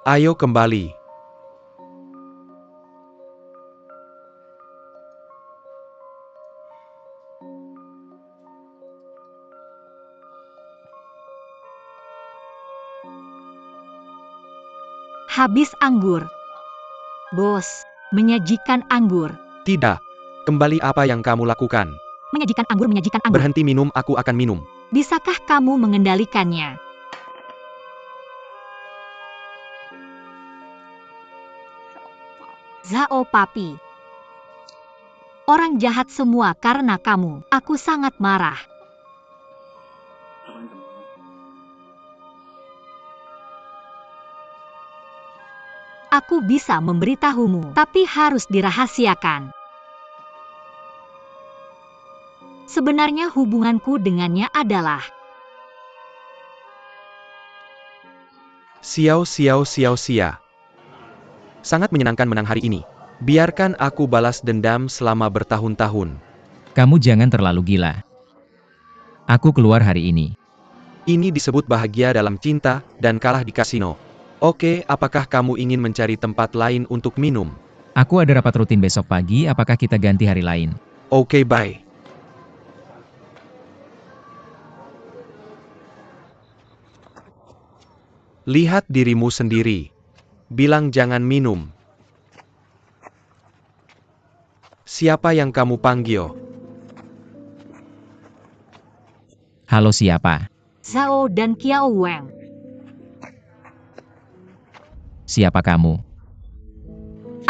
Speaker 2: Ayo kembali.
Speaker 1: Habis anggur. Bos, menyajikan anggur.
Speaker 2: Tidak. Kembali apa yang kamu lakukan?
Speaker 1: Menyajikan anggur, menyajikan anggur.
Speaker 2: Berhenti minum, aku akan minum.
Speaker 1: Bisakah kamu mengendalikannya? Zhao Papi. Orang jahat semua karena kamu. Aku sangat marah. Aku bisa memberitahumu, tapi harus dirahasiakan. Sebenarnya hubunganku dengannya adalah
Speaker 2: Xiao. Sangat menyenangkan menang hari ini. Biarkan aku balas dendam selama bertahun-tahun.
Speaker 3: Kamu jangan terlalu gila. Aku keluar hari ini.
Speaker 2: Ini disebut bahagia dalam cinta dan kalah di kasino. Oke, apakah kamu ingin mencari tempat lain untuk minum?
Speaker 3: Aku ada rapat rutin besok pagi, apakah kita ganti hari lain?
Speaker 2: Oke, bye. Lihat dirimu sendiri. Bilang jangan minum. Siapa yang kamu panggil?
Speaker 3: Halo, siapa?
Speaker 1: Zhao dan Qiao Wang.
Speaker 3: Siapa kamu?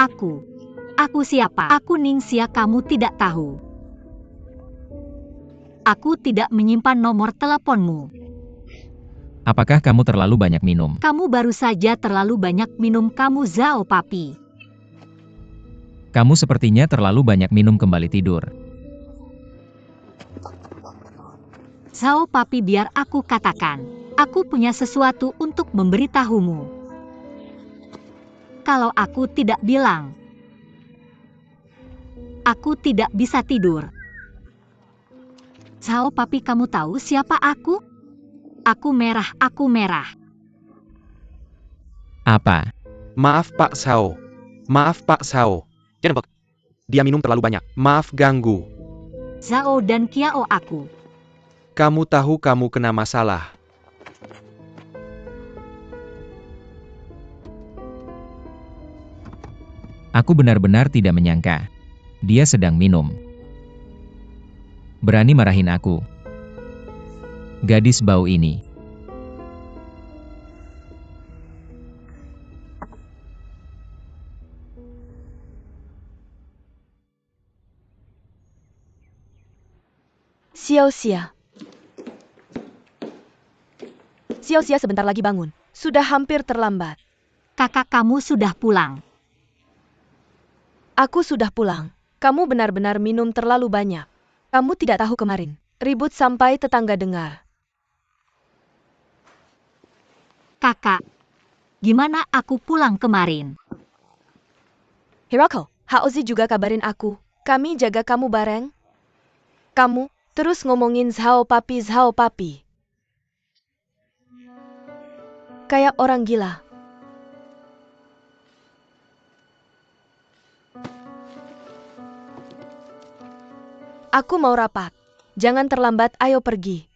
Speaker 1: Aku. Aku siapa? Aku Ningxia, kamu tidak tahu. Aku tidak menyimpan nomor teleponmu.
Speaker 3: Apakah kamu terlalu banyak minum?
Speaker 1: Kamu baru saja terlalu banyak minum, kamu Zhao Papi.
Speaker 3: Kamu sepertinya terlalu banyak minum, kembali tidur.
Speaker 1: Zhao Papi, biar aku katakan. Aku punya sesuatu untuk memberitahumu. Kalau aku tidak bilang, aku tidak bisa tidur. Zhao Papi, kamu tahu siapa aku? Aku merah, aku merah.
Speaker 3: Apa?
Speaker 2: Maaf Pak Sao. Maaf Pak Sao. Dia minum terlalu banyak. Maaf ganggu.
Speaker 1: Zhao dan Qiao, aku.
Speaker 2: Kamu tahu kamu kena masalah.
Speaker 3: Aku benar-benar tidak menyangka. Dia sedang minum. Berani marahin aku. Gadis bau ini.
Speaker 4: Xiao-Xia. Xiao-Xia sebentar lagi bangun. Sudah hampir terlambat.
Speaker 1: Kakak kamu sudah pulang.
Speaker 4: Aku sudah pulang. Kamu benar-benar minum terlalu banyak. Kamu tidak tahu kemarin. Ribut sampai tetangga dengar.
Speaker 1: Kakak, gimana aku pulang kemarin?
Speaker 4: Hiroko, Haozi juga kabarin aku. Kami jaga kamu bareng. Kamu terus ngomongin Zhao Papi. Kayak orang gila. Aku mau rapat. Jangan terlambat, ayo pergi.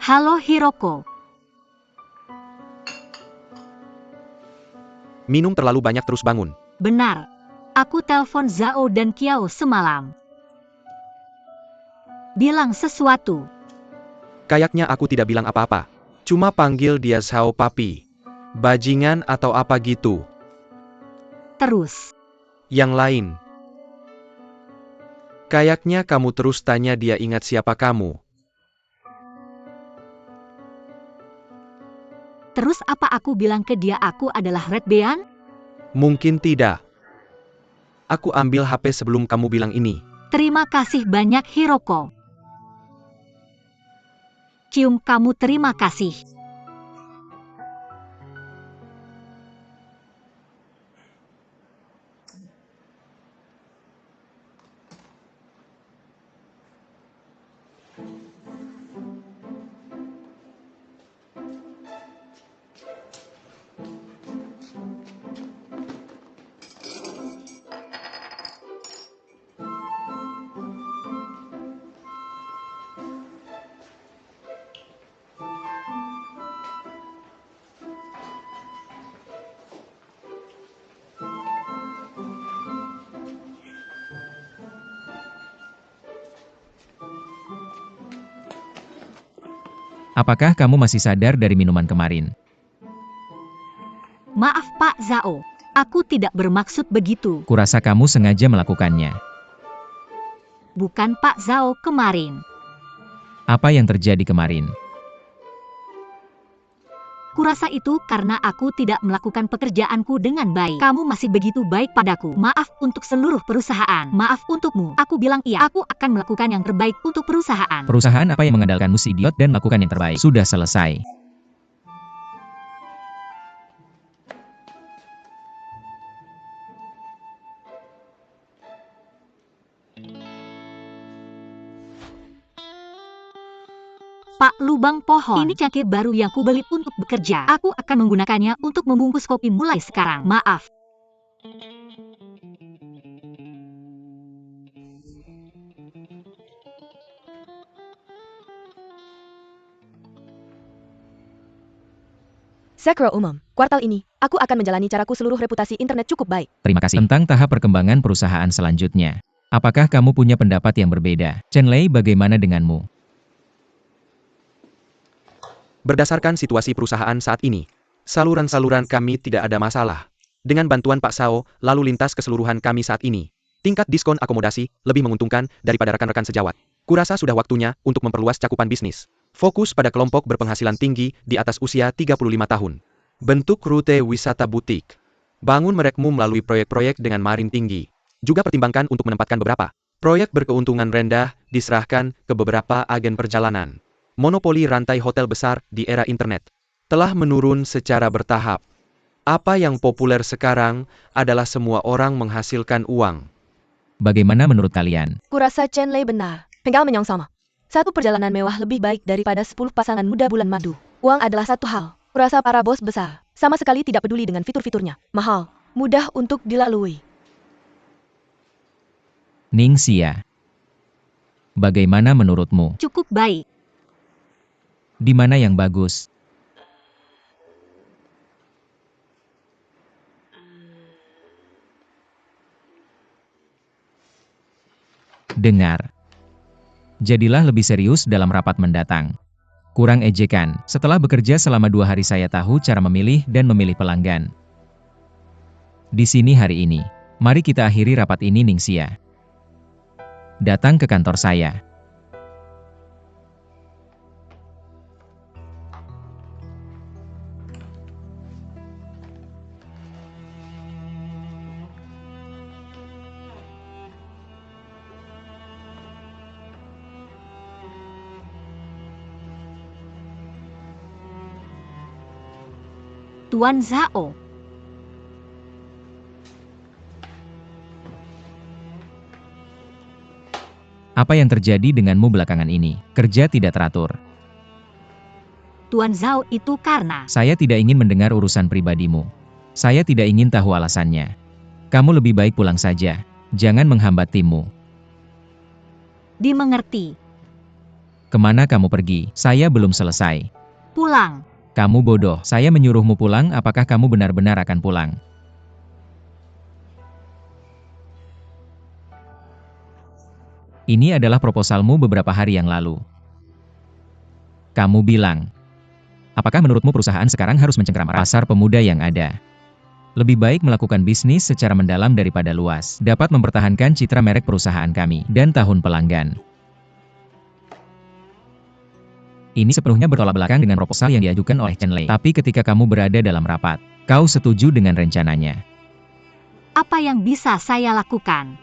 Speaker 1: Halo Hiroko.
Speaker 2: Minum terlalu banyak terus bangun.
Speaker 1: Benar. Aku telepon Zhao dan Qiao semalam. Bilang sesuatu.
Speaker 2: Kayaknya aku tidak bilang apa-apa. Cuma panggil dia Zhao Papi. Bajingan atau apa gitu.
Speaker 1: Terus.
Speaker 2: Yang lain. Kayaknya kamu terus tanya dia ingat siapa kamu.
Speaker 1: Terus apa aku bilang ke dia aku adalah Red Bean?
Speaker 2: Mungkin tidak. Aku ambil HP sebelum kamu bilang ini.
Speaker 1: Terima kasih banyak Hiroko. Cium kamu, terima kasih.
Speaker 3: Apakah kamu masih sadar dari minuman kemarin?
Speaker 1: Maaf Pak Zhao. Aku tidak bermaksud begitu.
Speaker 3: Kurasa kamu sengaja melakukannya.
Speaker 1: Bukan Pak Zhao kemarin.
Speaker 3: Apa yang terjadi kemarin?
Speaker 1: Kurasa itu karena aku tidak melakukan pekerjaanku dengan baik. Kamu masih begitu baik padaku. Maaf untuk seluruh perusahaan. Maaf untukmu. Aku bilang iya. Aku akan melakukan yang terbaik untuk perusahaan.
Speaker 3: Perusahaan apa yang mengandalkanmu si idiot dan melakukan yang terbaik? Sudah selesai.
Speaker 1: Pak, lubang pohon. Ini cangkir baru yang kubeli untuk bekerja. Aku akan menggunakannya untuk membungkus kopi mulai sekarang. Maaf.
Speaker 4: Sekro umum, kuartal ini, aku akan menjalani caraku seluruh reputasi internet cukup baik.
Speaker 3: Terima kasih. Tentang tahap perkembangan perusahaan selanjutnya. Apakah kamu punya pendapat yang berbeda? Chen Lei, bagaimana denganmu?
Speaker 2: Berdasarkan situasi perusahaan saat ini, saluran-saluran kami tidak ada masalah. Dengan bantuan Pak Sao, lalu lintas keseluruhan kami saat ini, tingkat diskon akomodasi lebih menguntungkan daripada rekan-rekan sejawat. Kurasa sudah waktunya untuk memperluas cakupan bisnis. Fokus pada kelompok berpenghasilan tinggi di atas usia 35 tahun. Bentuk rute wisata butik. Bangun merekmu melalui proyek-proyek dengan margin tinggi. Juga pertimbangkan untuk menempatkan beberapa proyek berkeuntungan rendah diserahkan ke beberapa agen perjalanan. Monopoli rantai hotel besar di era internet telah menurun secara bertahap. Apa yang populer sekarang adalah semua orang menghasilkan uang.
Speaker 3: Bagaimana menurut kalian?
Speaker 4: Kurasa Chen Lei benar. Penggal menyong sama. Satu perjalanan mewah lebih baik daripada 10 pasangan muda bulan madu. Uang adalah satu hal. Kurasa para bos besar sama sekali tidak peduli dengan fitur-fiturnya. Mahal, mudah untuk dilalui.
Speaker 3: Ning Xia. Bagaimana menurutmu?
Speaker 1: Cukup baik.
Speaker 3: Di mana yang bagus? Dengar. Jadilah lebih serius dalam rapat mendatang. Kurang ejekan. Setelah bekerja selama 2 hari saya tahu cara memilih dan memilih pelanggan. Di sini hari ini. Mari kita akhiri rapat ini Ning Xia. Datang ke kantor saya.
Speaker 1: Tuan Zhao.
Speaker 3: Apa yang terjadi denganmu belakangan ini? Kerja tidak teratur.
Speaker 1: Tuan Zhao, itu karena
Speaker 3: Saya tidak ingin mendengar urusan pribadimu. Saya tidak ingin tahu alasannya. Kamu lebih baik pulang saja. Jangan menghambat timmu.
Speaker 1: dimengerti.
Speaker 3: Kemana kamu pergi? Saya belum selesai.
Speaker 1: Pulang.
Speaker 3: Kamu bodoh. Saya menyuruhmu pulang, apakah kamu benar-benar akan pulang? Ini adalah proposalmu beberapa hari yang lalu. Kamu bilang, apakah menurutmu perusahaan sekarang harus mencengkeram pasar pemuda yang ada? Lebih baik melakukan bisnis secara mendalam daripada luas, dapat mempertahankan citra merek perusahaan kami, dan tahun pelanggan. Ini sepenuhnya bertolak belakang dengan proposal yang diajukan oleh Chen Lei. Tapi ketika kamu berada dalam rapat, kau setuju dengan rencananya.
Speaker 1: Apa yang bisa saya lakukan?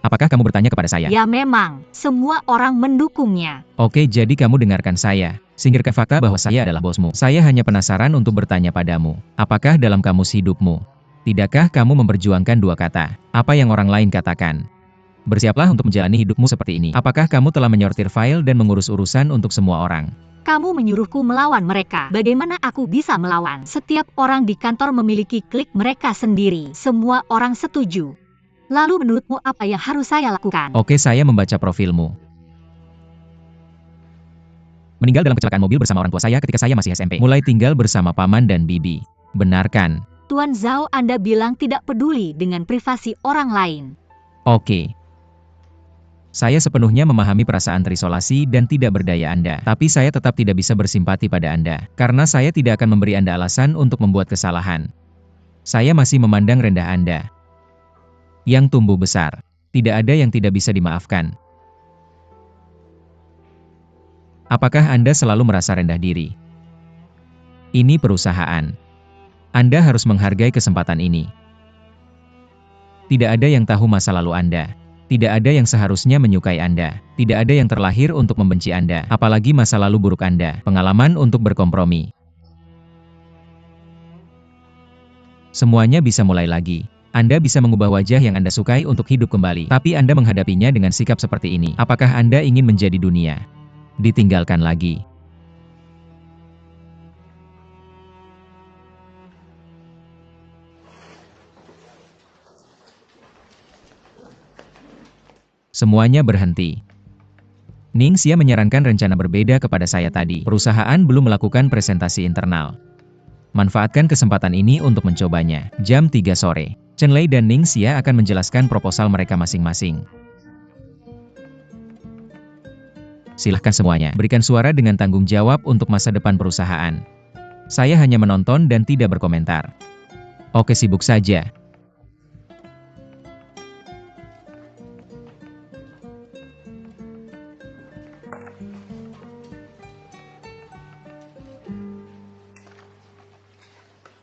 Speaker 3: Apakah kamu bertanya kepada saya?
Speaker 1: Ya memang, semua orang mendukungnya.
Speaker 3: Oke, jadi kamu dengarkan saya. Singkirkan fakta bahwa saya adalah bosmu. Saya hanya penasaran untuk bertanya padamu. Apakah dalam kamus hidupmu, tidakkah kamu memperjuangkan dua kata? Apa yang orang lain katakan? Bersiaplah untuk menjalani hidupmu seperti ini. Apakah kamu telah menyortir file dan mengurus urusan untuk semua orang?
Speaker 1: Kamu menyuruhku melawan mereka. Bagaimana aku bisa melawan? Setiap orang di kantor memiliki klik mereka sendiri. Semua orang setuju. Lalu menurutmu apa yang harus saya lakukan?
Speaker 3: Oke, saya membaca profilmu. Meninggal dalam kecelakaan mobil bersama orang tua saya ketika saya masih SMP. Mulai tinggal bersama paman dan bibi. Benarkan?
Speaker 1: Tuan Zhao, Anda bilang tidak peduli dengan privasi orang lain.
Speaker 3: Oke. Saya sepenuhnya memahami perasaan terisolasi dan tidak berdaya Anda. Tapi saya tetap tidak bisa bersimpati pada Anda. Karena saya tidak akan memberi Anda alasan untuk membuat kesalahan. Saya masih memandang rendah Anda. Yang tumbuh besar. Tidak ada yang tidak bisa dimaafkan. Apakah Anda selalu merasa rendah diri? Ini perusahaan. Anda harus menghargai kesempatan ini. Tidak ada yang tahu masa lalu Anda. Tidak ada yang seharusnya menyukai Anda. Tidak ada yang terlahir untuk membenci Anda. Apalagi masa lalu buruk Anda. Pengalaman untuk berkompromi. Semuanya bisa mulai lagi. Anda bisa mengubah wajah yang Anda sukai untuk hidup kembali. Tapi Anda menghadapinya dengan sikap seperti ini. Apakah Anda ingin menjadi dunia ditinggalkan lagi? Semuanya berhenti. Ning Xia menyarankan rencana berbeda kepada saya tadi. Perusahaan belum melakukan presentasi internal. Manfaatkan kesempatan ini untuk mencobanya. Jam 3 sore. Chen Lei dan Ning Xia akan menjelaskan proposal mereka masing-masing. Silahkan semuanya, berikan suara dengan tanggung jawab untuk masa depan perusahaan. Saya hanya menonton dan tidak berkomentar. Oke, sibuk saja.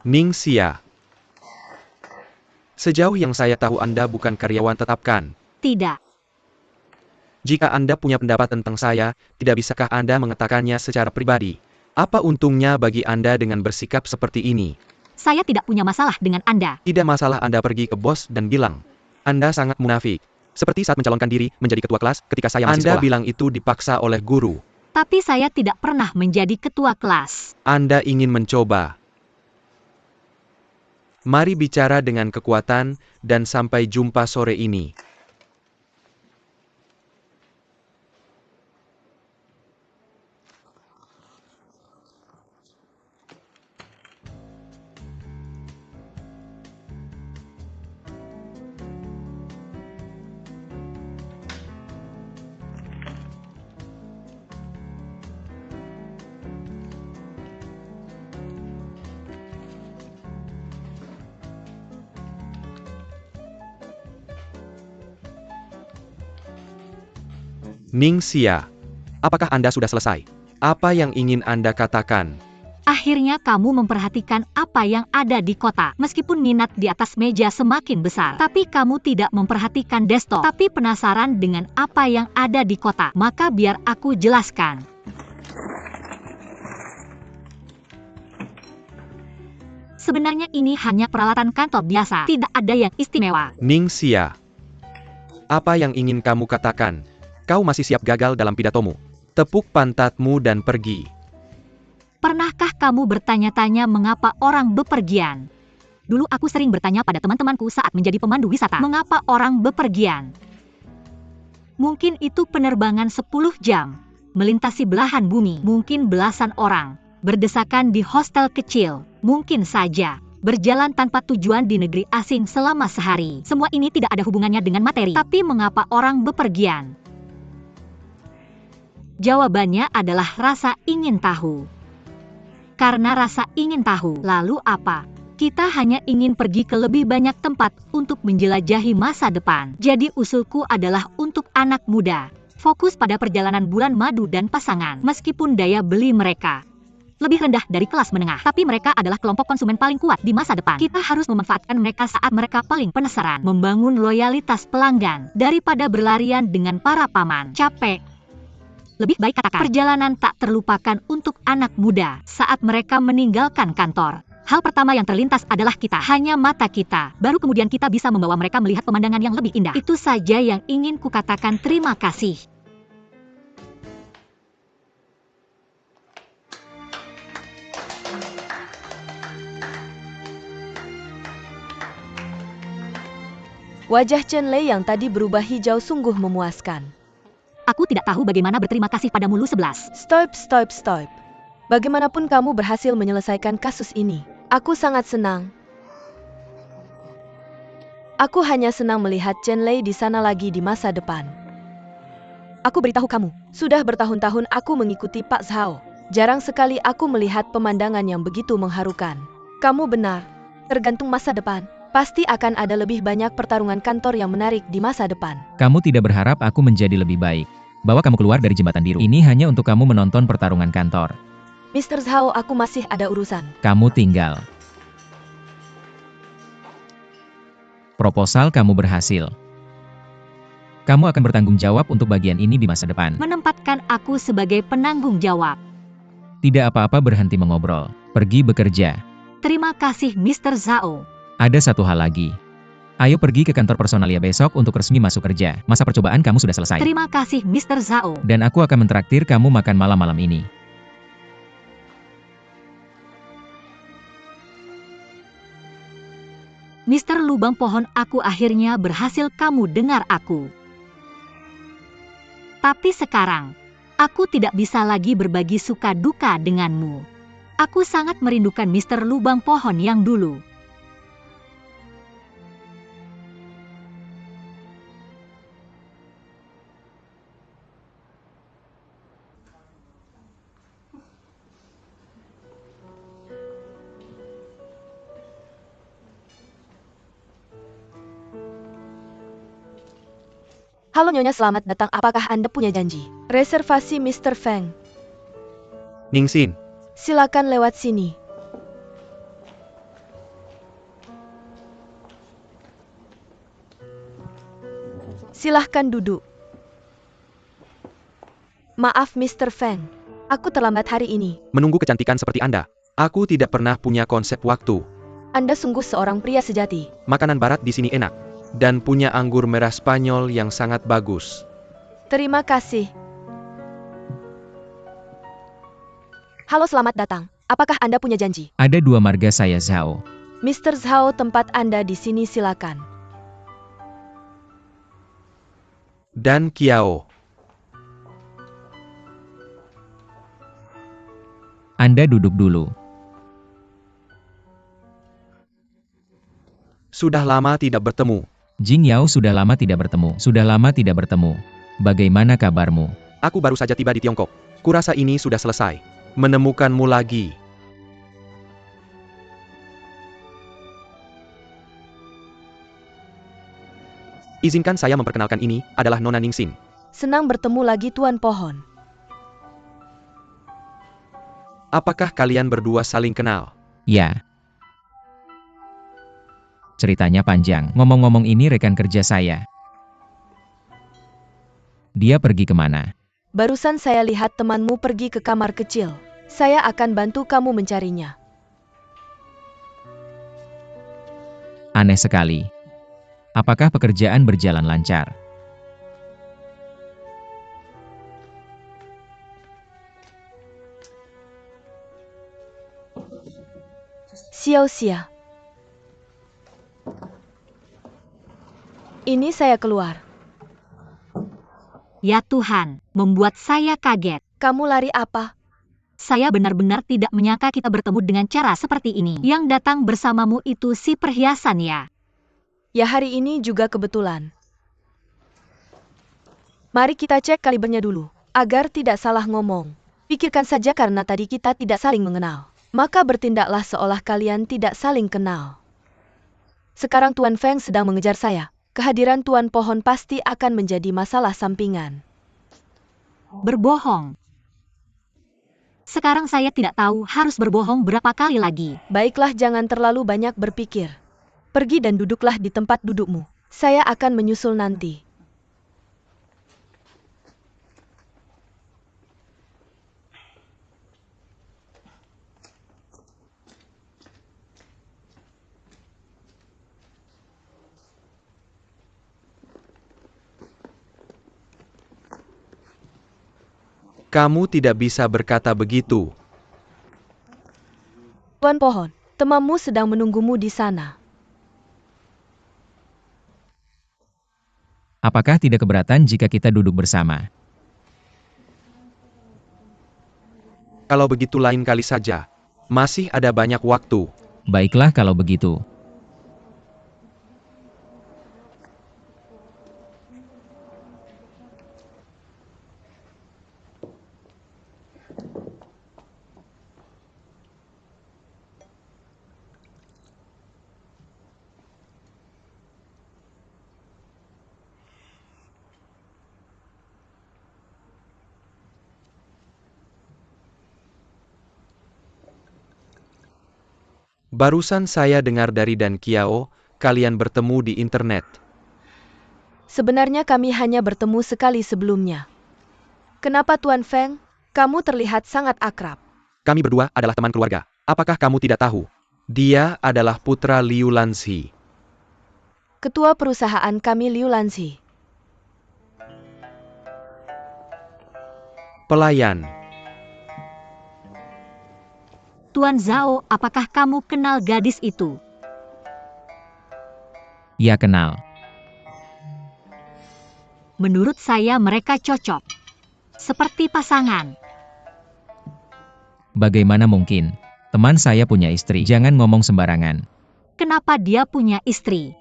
Speaker 2: Ning Xia. Sejauh yang saya tahu Anda bukan karyawan tetap kan?
Speaker 1: Tidak.
Speaker 2: Jika Anda punya pendapat tentang saya, tidak bisakah Anda mengatakannya secara pribadi? Apa untungnya bagi Anda dengan bersikap seperti ini?
Speaker 1: Saya tidak punya masalah dengan Anda.
Speaker 2: Tidak masalah Anda pergi ke bos dan bilang, Anda sangat munafik. Seperti saat mencalonkan diri menjadi ketua kelas ketika saya masih sekolah. Anda bilang itu dipaksa oleh guru.
Speaker 1: Tapi saya tidak pernah menjadi ketua kelas.
Speaker 2: Anda ingin mencoba. Mari bicara dengan kekuatan, dan sampai jumpa sore ini. Ning Xia, apakah Anda sudah selesai? Apa yang ingin Anda katakan?
Speaker 1: Akhirnya kamu memperhatikan apa yang ada di kota. Meskipun minat di atas meja semakin besar, tapi kamu tidak memperhatikan desktop. Tapi penasaran dengan apa yang ada di kota. Maka biar aku jelaskan. Sebenarnya ini hanya peralatan kantor biasa, tidak ada yang istimewa.
Speaker 2: Ningxia, apa yang ingin kamu katakan? Kau masih siap gagal dalam pidatomu? Tepuk pantatmu dan pergi.
Speaker 1: Pernahkah kamu bertanya-tanya mengapa orang bepergian? Dulu aku sering bertanya pada teman-temanku saat menjadi pemandu wisata, mengapa orang bepergian? Mungkin itu penerbangan 10 jam, melintasi belahan bumi, mungkin belasan orang, berdesakan di hostel kecil, mungkin saja berjalan tanpa tujuan di negeri asing selama sehari. Semua ini tidak ada hubungannya dengan materi, tapi mengapa orang bepergian? Jawabannya adalah rasa ingin tahu. Karena rasa ingin tahu, lalu apa? Kita hanya ingin pergi ke lebih banyak tempat untuk menjelajahi masa depan. Jadi usulku adalah untuk anak muda. Fokus pada perjalanan bulan madu dan pasangan. Meskipun daya beli mereka lebih rendah dari kelas menengah, tapi mereka adalah kelompok konsumen paling kuat di masa depan. Kita harus memanfaatkan mereka saat mereka paling penasaran. Membangun loyalitas pelanggan daripada berlarian dengan para paman. Capek. Lebih baik katakan, perjalanan tak terlupakan untuk anak muda saat mereka meninggalkan kantor. Hal pertama yang terlintas adalah kita, hanya mata kita. Baru kemudian kita bisa membawa mereka melihat pemandangan yang lebih indah. Itu saja yang ingin kukatakan. Terima kasih.
Speaker 4: Wajah Chen Lei yang tadi berubah hijau sungguh memuaskan.
Speaker 1: Aku tidak tahu bagaimana berterima kasih padamu Lu 11.
Speaker 4: Stop. Bagaimanapun kamu berhasil menyelesaikan kasus ini. Aku sangat senang. Aku hanya senang melihat Chen Lei di sana lagi di masa depan. Aku beritahu kamu, sudah bertahun-tahun aku mengikuti Pak Zhao. Jarang sekali aku melihat pemandangan yang begitu mengharukan. Kamu benar, tergantung masa depan. Pasti akan ada lebih banyak pertarungan kantor yang menarik di masa depan.
Speaker 3: Kamu tidak berharap aku menjadi lebih baik. Bawa kamu keluar dari jembatan biru. Ini hanya untuk kamu menonton pertarungan kantor.
Speaker 4: Mr. Zhao, aku masih ada urusan.
Speaker 3: Kamu tinggal. Proposal kamu berhasil. Kamu akan bertanggung jawab untuk bagian ini di masa depan.
Speaker 1: Menempatkan aku sebagai penanggung jawab.
Speaker 3: Tidak apa-apa berhenti mengobrol. Pergi bekerja.
Speaker 1: Terima kasih Mr. Zhao.
Speaker 3: Ada satu hal lagi. Ayo pergi ke kantor personalia besok untuk resmi masuk kerja. Masa percobaan kamu sudah selesai.
Speaker 1: Terima kasih Mr. Zhao.
Speaker 3: Dan aku akan mentraktir kamu makan malam-malam ini.
Speaker 1: Mr. Lubang Pohon, aku akhirnya berhasil kamu dengar aku. Tapi sekarang, aku tidak bisa lagi berbagi suka duka denganmu. Aku sangat merindukan Mr. Lubang Pohon yang dulu.
Speaker 4: Halo Nyonya, selamat datang. Apakah Anda punya janji? Reservasi Mr. Feng.
Speaker 2: Ningxin,
Speaker 4: Silakan lewat sini. Silahkan duduk. Maaf Mr. Feng, aku terlambat hari ini.
Speaker 2: menunggu kecantikan seperti Anda. Aku tidak pernah punya konsep waktu.
Speaker 4: Anda sungguh seorang pria sejati.
Speaker 2: Makanan barat di sini enak. Dan punya anggur merah Spanyol yang sangat bagus.
Speaker 4: Terima kasih. Halo, selamat datang. Apakah Anda punya janji?
Speaker 3: Ada dua marga saya Zhao.
Speaker 4: Mr. Zhao, tempat Anda di sini, silakan.
Speaker 2: Dan Kiao.
Speaker 3: Anda duduk dulu.
Speaker 2: Sudah lama tidak bertemu.
Speaker 3: Jing Yao, sudah lama tidak bertemu. Sudah lama tidak bertemu. Bagaimana kabarmu?
Speaker 2: Aku baru saja tiba di Tiongkok. Kurasa ini sudah selesai. Menemukanmu lagi. Izinkan saya memperkenalkan, ini adalah Nona Ningxin.
Speaker 4: Senang bertemu lagi Tuan Pohon.
Speaker 2: Apakah kalian berdua saling kenal?
Speaker 3: Ya. Ceritanya panjang. Ngomong-ngomong, ini rekan kerja saya. Dia pergi kemana?
Speaker 4: Barusan saya lihat temanmu pergi ke kamar kecil. Saya akan bantu kamu mencarinya.
Speaker 3: Aneh sekali. Apakah pekerjaan berjalan lancar?
Speaker 4: Xiao-Xia. Ini saya keluar.
Speaker 1: Ya Tuhan, membuat saya kaget.
Speaker 4: Kamu lari apa?
Speaker 1: Saya benar-benar tidak menyangka kita bertemu dengan cara seperti ini. Yang datang bersamamu itu si perhiasan ya?
Speaker 4: Ya hari ini juga kebetulan. Mari kita cek kalibernya dulu, agar tidak salah ngomong. Pikirkan saja karena tadi kita tidak saling mengenal. Maka bertindaklah seolah kalian tidak saling kenal. Sekarang Tuan Feng sedang mengejar saya. Kehadiran Tuan Pohon pasti akan menjadi masalah sampingan.
Speaker 1: Berbohong. Sekarang saya tidak tahu harus berbohong berapa kali lagi.
Speaker 4: Baiklah, jangan terlalu banyak berpikir. Pergi dan duduklah di tempat dudukmu. Saya akan menyusul nanti.
Speaker 2: Kamu tidak bisa berkata begitu.
Speaker 4: Tuan Pohon, temanmu sedang menunggumu di sana.
Speaker 3: Apakah tidak keberatan jika kita duduk bersama?
Speaker 2: Kalau begitu lain kali saja. Masih ada banyak waktu.
Speaker 3: Baiklah kalau begitu.
Speaker 2: Barusan saya dengar dari Dan Kiao, kalian bertemu di internet.
Speaker 4: Sebenarnya kami hanya bertemu sekali sebelumnya. Kenapa Tuan Feng? Kamu terlihat sangat akrab.
Speaker 2: Kami berdua adalah teman keluarga. Apakah kamu tidak tahu? Dia adalah putra Liu Lanzi.
Speaker 4: Ketua perusahaan kami Liu Lanzi.
Speaker 2: Pelayan.
Speaker 1: Tuan Zhao, apakah kamu kenal gadis itu?
Speaker 3: Ya kenal.
Speaker 1: Menurut saya mereka cocok. Seperti pasangan.
Speaker 3: Bagaimana mungkin? Teman saya punya istri. Jangan ngomong sembarangan.
Speaker 1: Kenapa dia punya istri?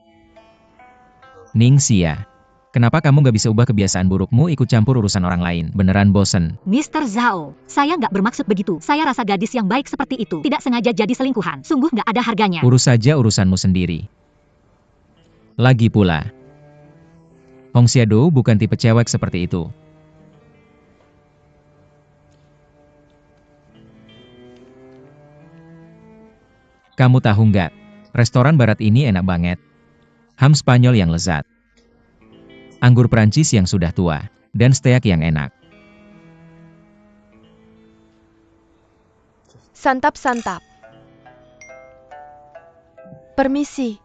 Speaker 3: Ningxia. Kenapa kamu gak bisa ubah kebiasaan burukmu ikut campur urusan orang lain? Beneran bosen.
Speaker 1: Mr. Zhao, saya nggak bermaksud begitu. Saya rasa gadis yang baik seperti itu tidak sengaja jadi selingkuhan. Sungguh nggak ada harganya.
Speaker 3: Urus saja urusanmu sendiri. Lagi pula, Hong Xiaodou bukan tipe cewek seperti itu. Kamu tahu nggak? Restoran barat ini enak banget. Ham Spanyol yang lezat. Anggur Prancis yang sudah tua. Dan steak yang enak.
Speaker 4: Santap-santap. Permisi.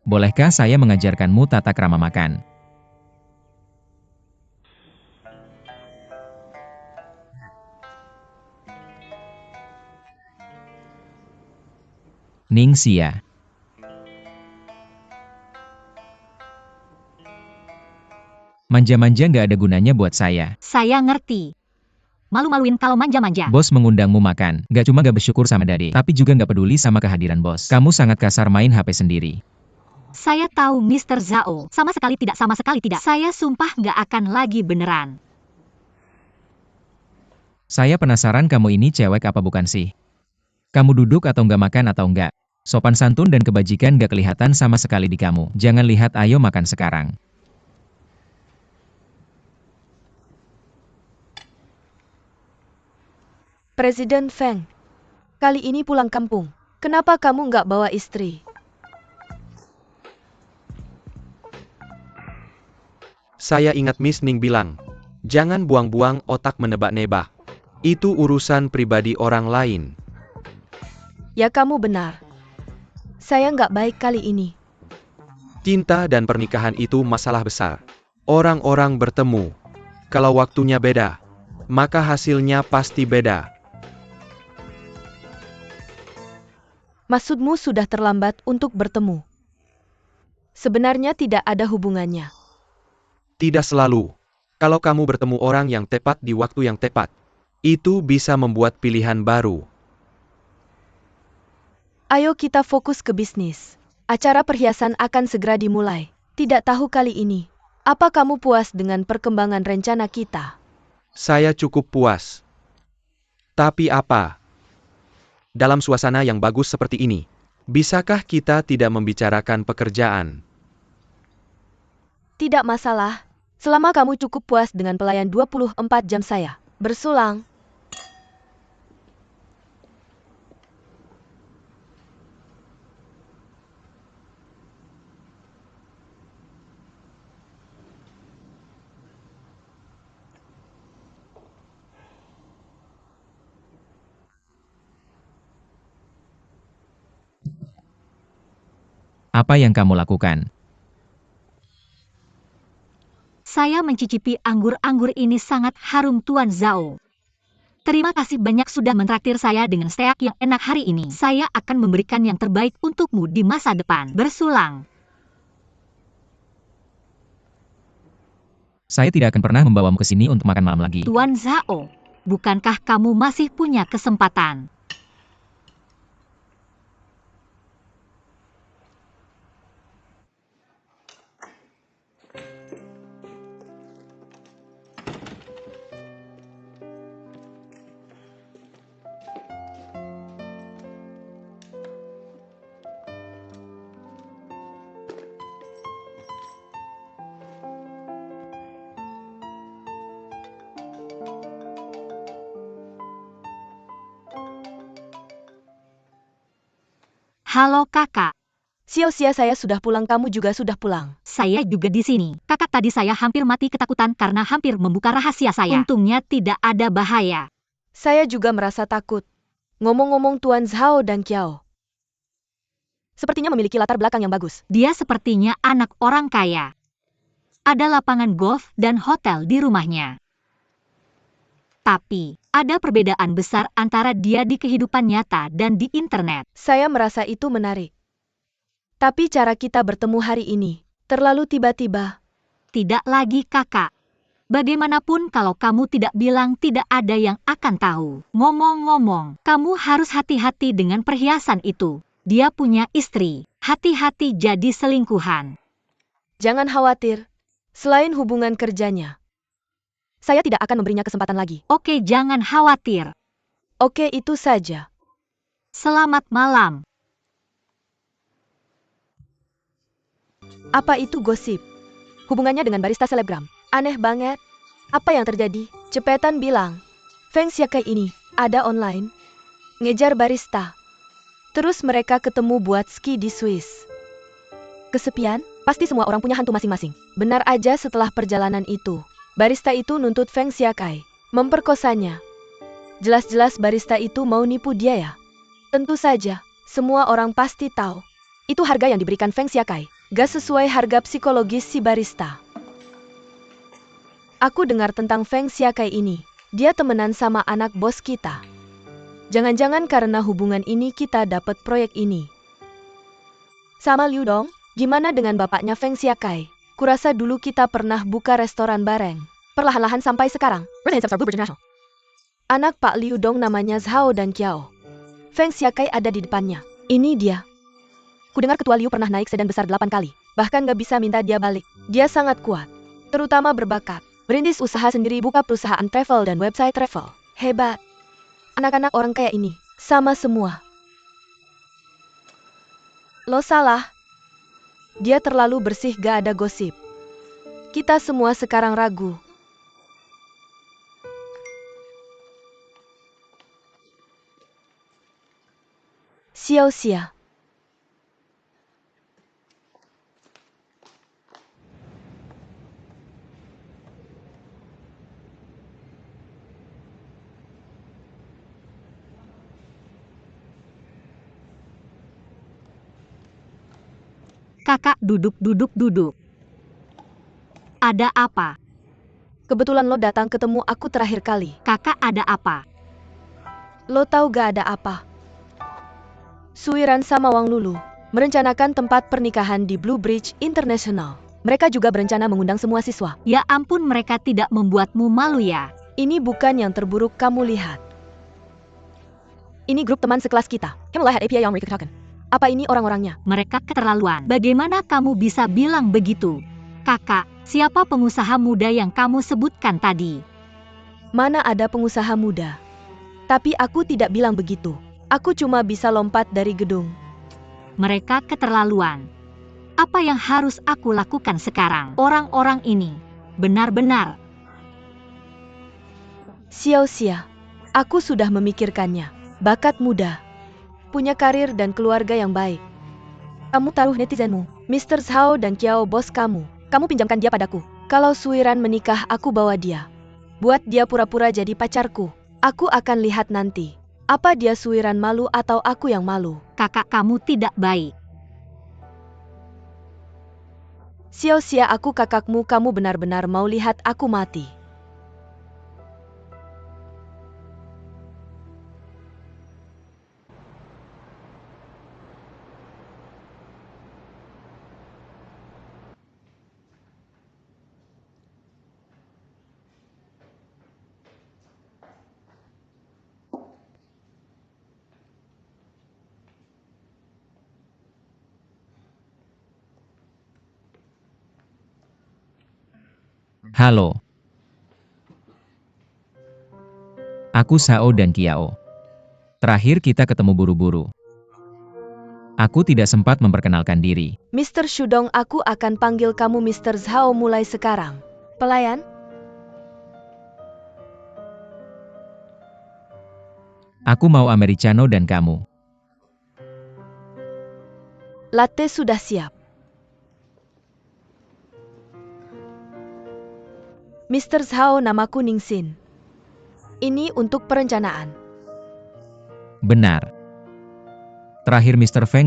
Speaker 3: Bolehkah saya mengajarkanmu tata krama makan? Ningxia. Manja-manja nggak ada gunanya buat saya.
Speaker 1: Saya ngerti. Malu-maluin kalau manja-manja.
Speaker 3: Bos mengundangmu makan, nggak cuma nggak bersyukur sama Dade, tapi juga nggak peduli sama kehadiran bos. Kamu sangat kasar main HP sendiri.
Speaker 1: Saya tahu Mr. Zhao. Sama sekali tidak, sama sekali tidak. Saya sumpah nggak akan lagi beneran.
Speaker 3: Saya penasaran kamu ini cewek apa bukan sih? Kamu duduk atau nggak makan atau nggak? Sopan santun dan kebajikan nggak kelihatan sama sekali di kamu. Jangan lihat, ayo makan sekarang.
Speaker 4: Presiden Feng, kali ini pulang kampung. Kenapa kamu nggak bawa istri?
Speaker 2: Saya ingat Miss Ning bilang, Jangan buang-buang otak menebak-nebak. Itu urusan pribadi orang lain.
Speaker 4: Ya kamu benar. Saya nggak baik kali ini.
Speaker 2: Cinta dan pernikahan itu masalah besar. Orang-orang bertemu. Kalau waktunya beda, maka hasilnya pasti beda.
Speaker 4: Maksudmu sudah terlambat untuk bertemu. Sebenarnya tidak ada hubungannya.
Speaker 2: Tidak selalu. Kalau kamu bertemu orang yang tepat di waktu yang tepat, itu bisa membuat pilihan baru.
Speaker 4: Ayo kita fokus ke bisnis. Acara perhiasan akan segera dimulai. Tidak tahu kali ini, apa kamu puas dengan perkembangan rencana kita?
Speaker 2: Saya cukup puas. Tapi apa? Dalam suasana yang bagus seperti ini, bisakah kita tidak membicarakan pekerjaan?
Speaker 4: Tidak masalah. Selama kamu cukup puas dengan pelayan 24 jam saya. Bersulang.
Speaker 3: Apa yang kamu lakukan?
Speaker 1: Saya mencicipi anggur-anggur ini sangat harum Tuan Zhao. Terima kasih banyak sudah mentraktir saya dengan steak yang enak hari ini. Saya akan memberikan yang terbaik untukmu di masa depan. Bersulang.
Speaker 3: Saya tidak akan pernah membawamu ke sini untuk makan malam lagi.
Speaker 1: Tuan Zhao, bukankah kamu masih punya kesempatan? Halo kakak,
Speaker 4: Sia-sia saya sudah pulang, kamu juga sudah pulang.
Speaker 1: saya juga di sini. Kakak, tadi saya hampir mati ketakutan karena hampir membuka rahasia saya. Untungnya tidak ada bahaya.
Speaker 4: Saya juga merasa takut. Ngomong-ngomong Tuan Zhao dan Kiao. Sepertinya memiliki latar belakang yang bagus.
Speaker 1: Dia sepertinya anak orang kaya. Ada lapangan golf dan hotel di rumahnya. Tapi, ada perbedaan besar antara dia di kehidupan nyata dan di internet.
Speaker 4: Saya merasa itu menarik. Tapi cara kita bertemu hari ini, terlalu tiba-tiba.
Speaker 1: Tidak lagi kakak. Bagaimanapun kalau kamu tidak bilang, tidak ada yang akan tahu. Ngomong-ngomong, kamu harus hati-hati dengan perhiasan itu. Dia punya istri. Hati-hati jadi selingkuhan.
Speaker 4: Jangan khawatir. Selain hubungan kerjanya, saya tidak akan memberinya kesempatan lagi.
Speaker 1: Oke, jangan khawatir.
Speaker 4: Oke, itu saja.
Speaker 1: Selamat malam.
Speaker 4: Apa itu gosip? Hubungannya dengan barista selebgram. Aneh banget. Apa yang terjadi? Cepetan bilang. Feng Xiaokai ini ada online. Ngejar barista. Terus mereka ketemu buat ski di Swiss. Kesepian? Pasti semua orang punya hantu masing-masing. Benar aja setelah perjalanan itu, barista itu nuntut Feng Xiaokai, memperkosanya. Jelas-jelas barista itu mau nipu dia ya. Tentu saja, semua orang pasti tahu. Itu harga yang diberikan Feng Xiaokai. Gak sesuai harga psikologis si barista. Aku dengar tentang Feng Xiaokai ini. Dia temenan sama anak bos kita. Jangan-jangan karena hubungan ini kita dapat proyek ini. Sama Liu Dong, gimana dengan bapaknya Feng Xiaokai? Kurasa dulu kita pernah buka restoran bareng. Perlahan-lahan sampai sekarang. Anak Pak Liu Dong namanya Zhao dan Kiao. Feng Xiaokai ada di depannya. Ini dia. Kudengar ketua Liu pernah naik sedan besar 8 kali. Bahkan gak bisa minta dia balik. Dia sangat kuat. Terutama berbakat. Merintis usaha sendiri, buka perusahaan travel dan website travel. Hebat. Anak-anak orang kaya ini, sama semua. Lo salah. Dia terlalu bersih, gak ada gosip. Kita semua sekarang ragu. Xiao-xia.
Speaker 1: Kakak duduk. Ada apa?
Speaker 4: Kebetulan lo datang ketemu aku terakhir kali.
Speaker 1: Kakak ada apa?
Speaker 4: Lo tahu gak ada apa? Suiran sama Wang Lulu merencanakan tempat pernikahan di Blue Bridge International. Mereka juga berencana mengundang semua siswa.
Speaker 1: Ya ampun, mereka tidak membuatmu malu ya?
Speaker 4: Ini bukan yang terburuk kamu lihat. Ini grup teman sekelas kita. Apa ini orang-orangnya?
Speaker 1: Mereka keterlaluan. Bagaimana kamu bisa bilang begitu? Kakak, siapa pengusaha muda yang kamu sebutkan tadi?
Speaker 4: Mana ada pengusaha muda? Tapi aku tidak bilang begitu. Aku cuma bisa lompat dari gedung.
Speaker 1: Mereka keterlaluan. Apa yang harus aku lakukan sekarang? Orang-orang ini benar-benar.
Speaker 4: Xiao-Xia, aku sudah memikirkannya. Bakat muda, punya karir dan keluarga yang baik. Kamu taruh netizenmu, Mr. Zhao dan Kiao bos kamu. Kamu pinjamkan dia padaku. Kalau Suiran menikah, aku bawa dia. Buat dia pura-pura jadi pacarku. Aku akan lihat nanti. Apa dia Suiran malu atau aku yang malu?
Speaker 1: Kakak kamu tidak baik.
Speaker 4: Xiao-Xia, aku kakakmu. Kamu benar-benar mau lihat aku mati?
Speaker 3: Halo. Aku Sao dan Kiao. Terakhir kita ketemu buru-buru. Aku tidak sempat memperkenalkan diri.
Speaker 4: Mr. Shudong, aku akan panggil kamu Mr. Zhao mulai sekarang. Pelayan?
Speaker 3: Aku mau americano dan kamu.
Speaker 4: Latte sudah siap. Mr. Zhao, namaku Ningsin. Ini untuk perencanaan.
Speaker 3: Benar. Terakhir Mr. Feng